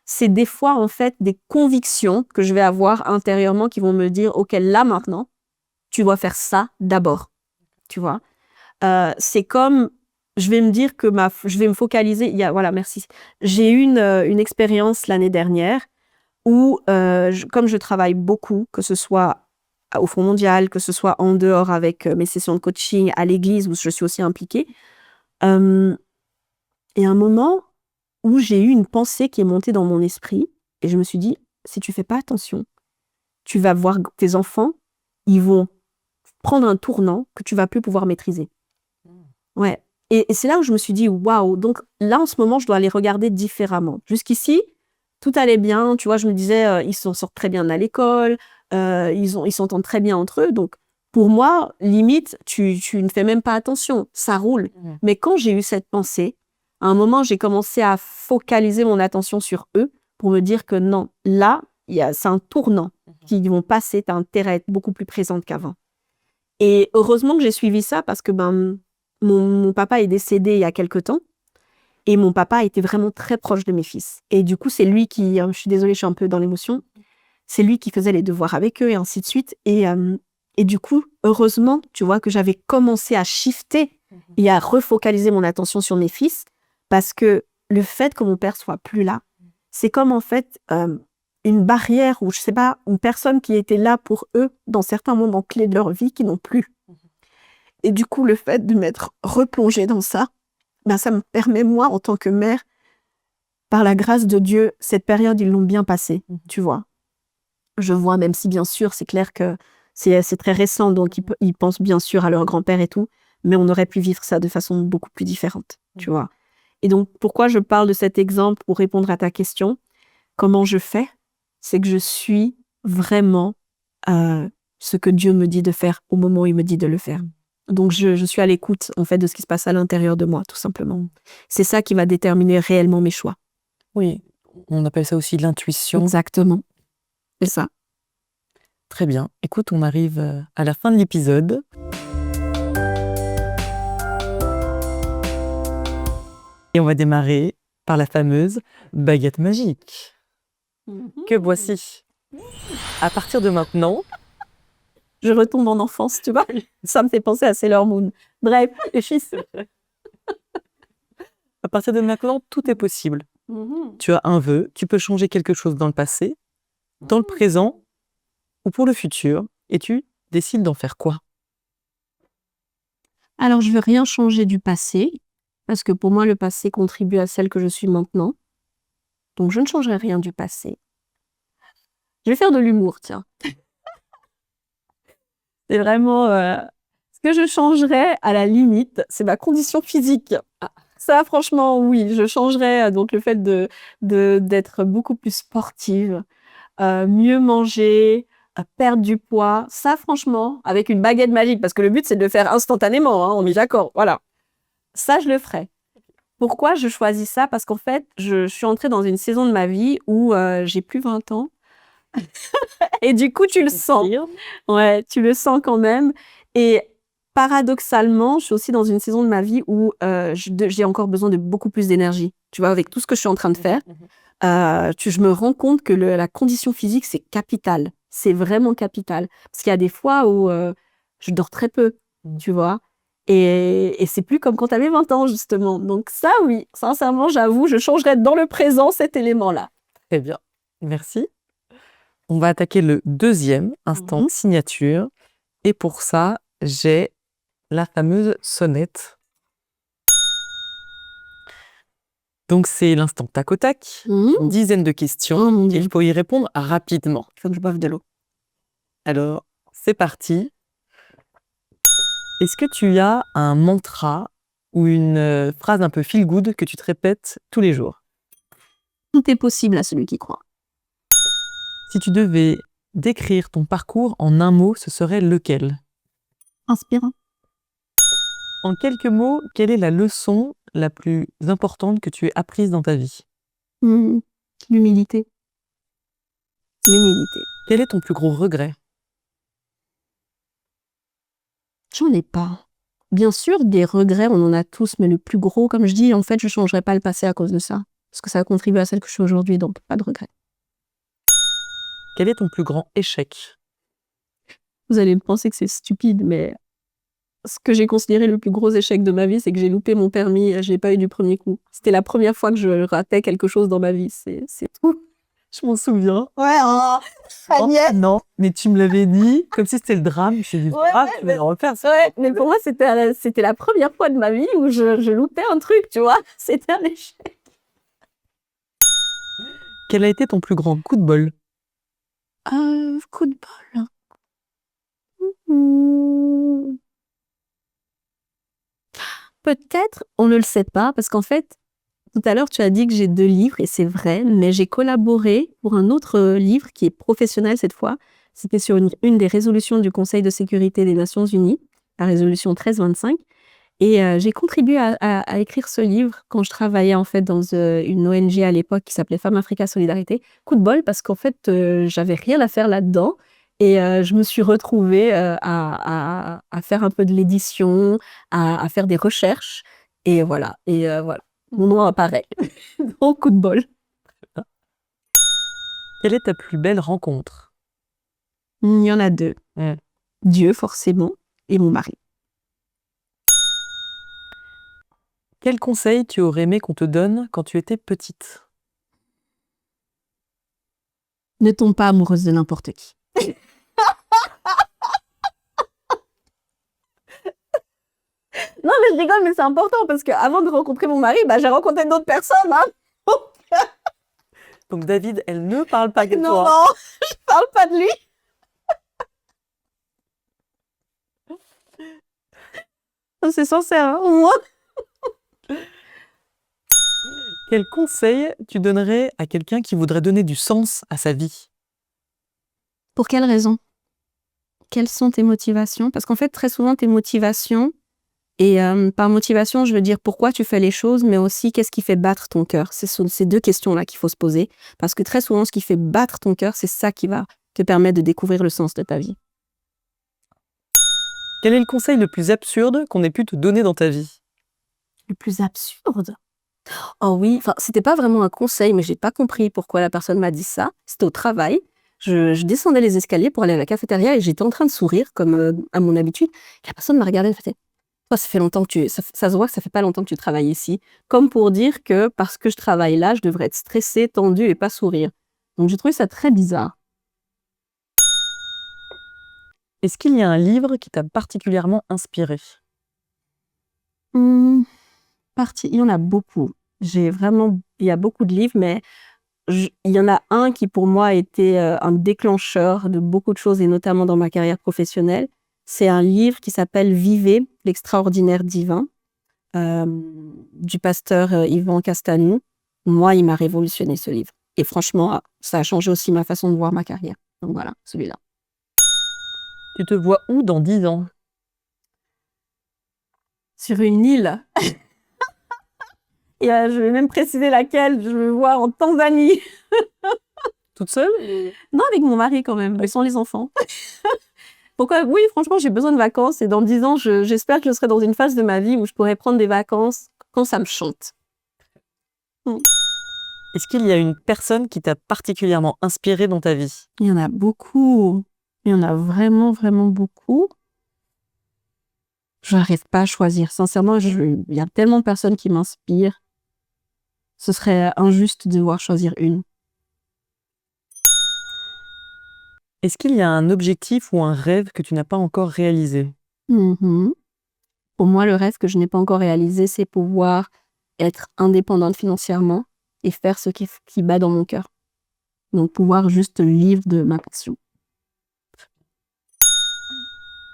S1: c'est des fois, en fait, des convictions que je vais avoir intérieurement qui vont me dire, OK, là, maintenant, tu dois faire ça d'abord. Tu vois? C'est comme je vais me dire que je vais me focaliser. Voilà, merci. J'ai eu une expérience l'année dernière où, comme je travaille beaucoup, que ce soit au Fonds mondial, que ce soit en dehors avec mes sessions de coaching, à l'église où je suis aussi impliquée, et un moment où j'ai eu une pensée qui est montée dans mon esprit et je me suis dit, si tu fais pas attention, tu vas voir tes enfants, ils vont prendre un tournant que tu vas plus pouvoir maîtriser. Ouais. Et c'est là où je me suis dit, waouh, donc là, en ce moment, je dois les regarder différemment. Jusqu'ici, tout allait bien, tu vois, je me disais, ils s'en sortent très bien à l'école, ils s'entendent très bien entre eux, donc pour moi, limite, tu ne fais même pas attention, ça roule. Mais quand j'ai eu cette pensée, à un moment, j'ai commencé à focaliser mon attention sur eux pour me dire que non, là, c'est un tournant qu'ils vont passer, tu as intérêt à être beaucoup plus présente qu'avant. Et heureusement que j'ai suivi ça parce que mon papa est décédé il y a quelque temps et mon papa était vraiment très proche de mes fils. Et du coup, c'est lui qui, je suis désolée, je suis un peu dans l'émotion, c'est lui qui faisait les devoirs avec eux et ainsi de suite. Et du coup, heureusement, tu vois, que j'avais commencé à shifter et à refocaliser mon attention sur mes fils parce que le fait que mon père soit plus là, c'est comme en fait une barrière ou je sais pas, une personne qui était là pour eux dans certains moments clés de leur vie qui n'ont plus. Et du coup, le fait de m'être replongée dans ça, ça me permet, moi, en tant que mère, par la grâce de Dieu, cette période, ils l'ont bien passée, tu vois. Je vois, même si bien sûr, c'est clair que c'est très récent, donc ils pensent bien sûr à leur grand-père et tout, mais on aurait pu vivre ça de façon beaucoup plus différente, tu vois. Et donc, pourquoi je parle de cet exemple pour répondre à ta question? Comment je fais? C'est que je suis vraiment ce que Dieu me dit de faire au moment où il me dit de le faire. Donc, je suis à l'écoute, en fait, de ce qui se passe à l'intérieur de moi, tout simplement. C'est ça qui va déterminer réellement mes choix.
S2: Oui, on appelle ça aussi l'intuition.
S1: Exactement. C'est ça.
S2: Très bien. Écoute, on arrive à la fin de l'épisode. Et on va démarrer par la fameuse baguette magique. Que voici. À partir de maintenant...
S1: Je retombe en enfance, tu vois. Ça me fait penser à Sailor Moon. Bref,
S2: à partir de maintenant, tout est possible. Tu as un vœu, tu peux changer quelque chose dans le passé, dans le présent ou pour le futur, et tu décides d'en faire quoi?
S1: Alors, je veux rien changer du passé, parce que pour moi, le passé contribue à celle que je suis maintenant. Donc, je ne changerai rien du passé. Je vais faire de l'humour, tiens. C'est vraiment... ce que je changerais, à la limite, c'est ma condition physique. Ça, franchement, oui, je changerais donc le fait d'être beaucoup plus sportive, mieux manger, perdre du poids. Ça, franchement, avec une baguette magique, parce que le but, c'est de le faire instantanément, hein, on est d'accord, voilà. Ça, je le ferais. Pourquoi je choisis ça? Parce qu'en fait, je suis entrée dans une saison de ma vie où j'ai plus 20 ans. Et du coup, tu le sens. Ouais, tu le sens quand même. Et paradoxalement, je suis aussi dans une saison de ma vie où j'ai encore besoin de beaucoup plus d'énergie. Tu vois, avec tout ce que je suis en train de faire, je me rends compte que la condition physique, c'est capital. C'est vraiment capital. Parce qu'il y a des fois où je dors très peu, tu vois. Et c'est plus comme quand tu avais 20 ans, justement. Donc ça, oui, sincèrement, j'avoue, je changerais dans le présent cet élément-là.
S2: Très bien, merci. On va attaquer le deuxième instant signature. Et pour ça, j'ai la fameuse sonnette. Donc, c'est l'instant tac au tac. Une dizaine de questions. Et il faut y répondre rapidement.
S1: Il faut que je boive de l'eau.
S2: Alors, c'est parti. Est-ce que tu as un mantra ou une phrase un peu feel good que tu te répètes tous les jours?
S1: Tout est possible à celui qui croit.
S2: Si tu devais décrire ton parcours en un mot, ce serait lequel?
S1: Inspirant.
S2: En quelques mots, quelle est la leçon la plus importante que tu aies apprise dans ta vie?
S1: L'humilité. L'humilité.
S2: Quel est ton plus gros regret?
S1: J'en ai pas. Bien sûr, des regrets, on en a tous, mais le plus gros, comme je dis, en fait, je changerais pas le passé à cause de ça. Parce que ça a contribué à celle que je suis aujourd'hui, donc pas de regret.
S2: Quel est ton plus grand échec?
S1: Vous allez me penser que c'est stupide, mais ce que j'ai considéré le plus gros échec de ma vie, c'est que j'ai loupé mon permis, je l'ai pas eu du premier coup. C'était la première fois que je ratais quelque chose dans ma vie, c'est tout.
S2: Je m'en souviens.
S1: Ouais, oh,
S2: Oh,
S1: Agnès.
S2: non, mais tu me l'avais dit comme si c'était le drame. Je me suis dit,
S1: Ouais,
S2: ah,
S1: ouais,
S2: tu vas le refaire. Ça.
S1: Ouais, mais pour moi, c'était la première fois de ma vie où je loupais un truc, tu vois. C'était un échec.
S2: Quel a été ton plus grand coup de bol?
S1: Coup de bol. Hmm. Peut-être, on ne le sait pas, parce qu'en fait, tout à l'heure, tu as dit que j'ai 2 livres, et c'est vrai, mais j'ai collaboré pour un autre livre qui est professionnel cette fois. C'était sur une des résolutions du Conseil de sécurité des Nations Unies, la résolution 1325. Et j'ai contribué à écrire ce livre quand je travaillais en fait dans une ONG à l'époque qui s'appelait Femmes Africa Solidarité. Coup de bol parce qu'en fait, j'avais rien à faire là-dedans et je me suis retrouvée à faire un peu de l'édition, à faire des recherches et voilà. Et voilà, mon nom apparaît. Donc, coup de bol.
S2: Quelle est ta plus belle rencontre?
S1: Il y en a 2. Dieu, forcément, et mon mari.
S2: Quel conseil tu aurais aimé qu'on te donne quand tu étais petite?
S1: Ne tombe pas amoureuse de n'importe qui. Non, mais je rigole, mais c'est important parce qu'avant de rencontrer mon mari, j'ai rencontré d'autres personnes. Hein.
S2: Donc David, elle ne parle pas de
S1: Non,
S2: toi.
S1: non, je parle pas de lui. C'est sincère, hein, moi.
S2: Quel conseil tu donnerais à quelqu'un qui voudrait donner du sens à sa vie?
S1: Pour quelle raison? Quelles sont tes motivations? Parce qu'en fait, très souvent, tes motivations, et par motivation, je veux dire pourquoi tu fais les choses, mais aussi qu'est-ce qui fait battre ton cœur. Ce sont ces 2 questions-là qu'il faut se poser. Parce que très souvent, ce qui fait battre ton cœur, c'est ça qui va te permettre de découvrir le sens de ta vie.
S2: Quel est le conseil le plus absurde qu'on ait pu te donner dans ta vie?
S1: Le plus absurde? Oh oui, enfin, c'était pas vraiment un conseil, mais j'ai pas compris pourquoi la personne m'a dit ça. C'était au travail. Je descendais les escaliers pour aller à la cafétéria et j'étais en train de sourire, comme à mon habitude. La personne m'a regardée et m'a fait « Toi, ça fait longtemps que ça se voit que ça fait pas longtemps que tu travailles ici. » Comme pour dire que parce que je travaille là, je devrais être stressée, tendue et pas sourire. Donc j'ai trouvé ça très bizarre.
S2: Est-ce qu'il y a un livre qui t'a particulièrement inspiré?
S1: Il y en a beaucoup. Il y a beaucoup de livres, mais il y en a un qui pour moi a été un déclencheur de beaucoup de choses et notamment dans ma carrière professionnelle. C'est un livre qui s'appelle Vivez, l'extraordinaire divin, du pasteur Yvan Castanou. Moi, il m'a révolutionné ce livre. Et franchement, ça a changé aussi ma façon de voir ma carrière. Donc voilà, celui-là.
S2: Tu te vois où dans 10 ans?
S1: Sur une île. Et je vais même préciser laquelle. Je me vois en Tanzanie.
S2: Toute seule?
S1: Non, avec mon mari quand même, sans les enfants. Pourquoi? Oui, franchement, j'ai besoin de vacances et dans 10 ans, j'espère que je serai dans une phase de ma vie où je pourrai prendre des vacances quand ça me chante.
S2: Est-ce qu'il y a une personne qui t'a particulièrement inspiré dans ta vie?
S1: Il y en a beaucoup. Il y en a vraiment, vraiment beaucoup. Je n'arrive pas à choisir. Sincèrement, il y a tellement de personnes qui m'inspirent. Ce serait injuste de devoir choisir une.
S2: Est-ce qu'il y a un objectif ou un rêve que tu n'as pas encore réalisé?
S1: Pour moi, le rêve que je n'ai pas encore réalisé, c'est pouvoir être indépendante financièrement et faire ce qui bat dans mon cœur. Donc, pouvoir juste vivre de ma passion.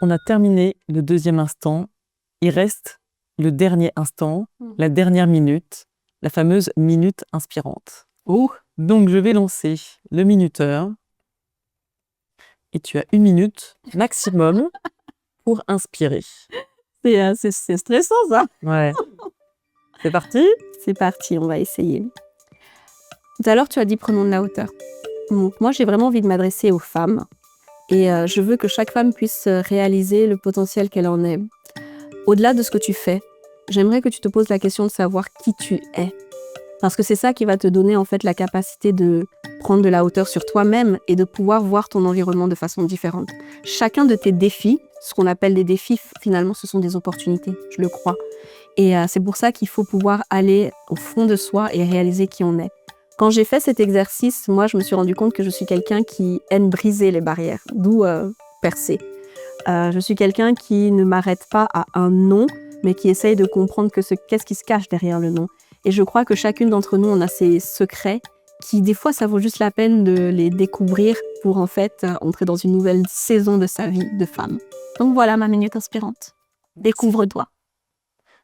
S2: On a terminé le 2e instant. Il reste le dernier instant, la dernière minute, la fameuse minute inspirante. Donc, je vais lancer le minuteur. Et tu as 1 minute maximum pour inspirer.
S1: C'est stressant, ça.
S2: Ouais. C'est parti?
S1: C'est parti, on va essayer. Tout à l'heure, tu as dit prenons de la hauteur. Donc, moi, j'ai vraiment envie de m'adresser aux femmes. Et je veux que chaque femme puisse réaliser le potentiel qu'elle en est. Au-delà de ce que tu fais, j'aimerais que tu te poses la question de savoir qui tu es. Parce que c'est ça qui va te donner en fait la capacité de prendre de la hauteur sur toi-même et de pouvoir voir ton environnement de façon différente. Chacun de tes défis, ce qu'on appelle des défis, finalement, ce sont des opportunités, je le crois. Et c'est pour ça qu'il faut pouvoir aller au fond de soi et réaliser qui on est. Quand j'ai fait cet exercice, moi, je me suis rendu compte que je suis quelqu'un qui aime briser les barrières, d'où percer. Je suis quelqu'un qui ne m'arrête pas à un non, mais qui essaye de comprendre qu'est-ce qui se cache derrière le non. Et je crois que chacune d'entre nous, on a ces secrets qui, des fois, ça vaut juste la peine de les découvrir pour, en fait, entrer dans une nouvelle saison de sa vie de femme. Donc voilà ma minute inspirante. Découvre-toi.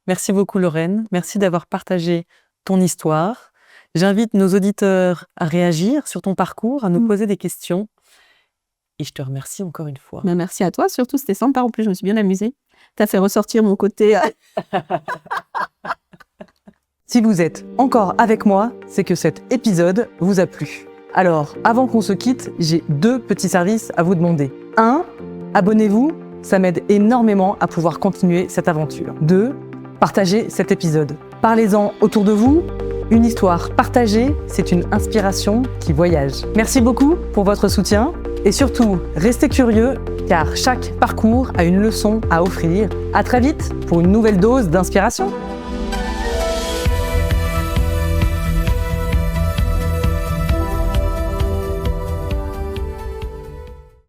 S2: Merci beaucoup, Lorraine. Merci d'avoir partagé ton histoire. J'invite nos auditeurs à réagir sur ton parcours, à nous poser des questions. Et je te remercie encore une fois.
S1: Ben, merci à toi, surtout, c'était sympa. En plus, je me suis bien amusée. Tu as fait ressortir mon côté...
S3: Si vous êtes encore avec moi, c'est que cet épisode vous a plu. Alors, avant qu'on se quitte, j'ai 2 petits services à vous demander. 1, abonnez-vous, ça m'aide énormément à pouvoir continuer cette aventure. 2, partagez cet épisode. Parlez-en autour de vous. Une histoire partagée, c'est une inspiration qui voyage. Merci beaucoup pour votre soutien et surtout, restez curieux car chaque parcours a une leçon à offrir. À très vite pour une nouvelle dose d'inspiration.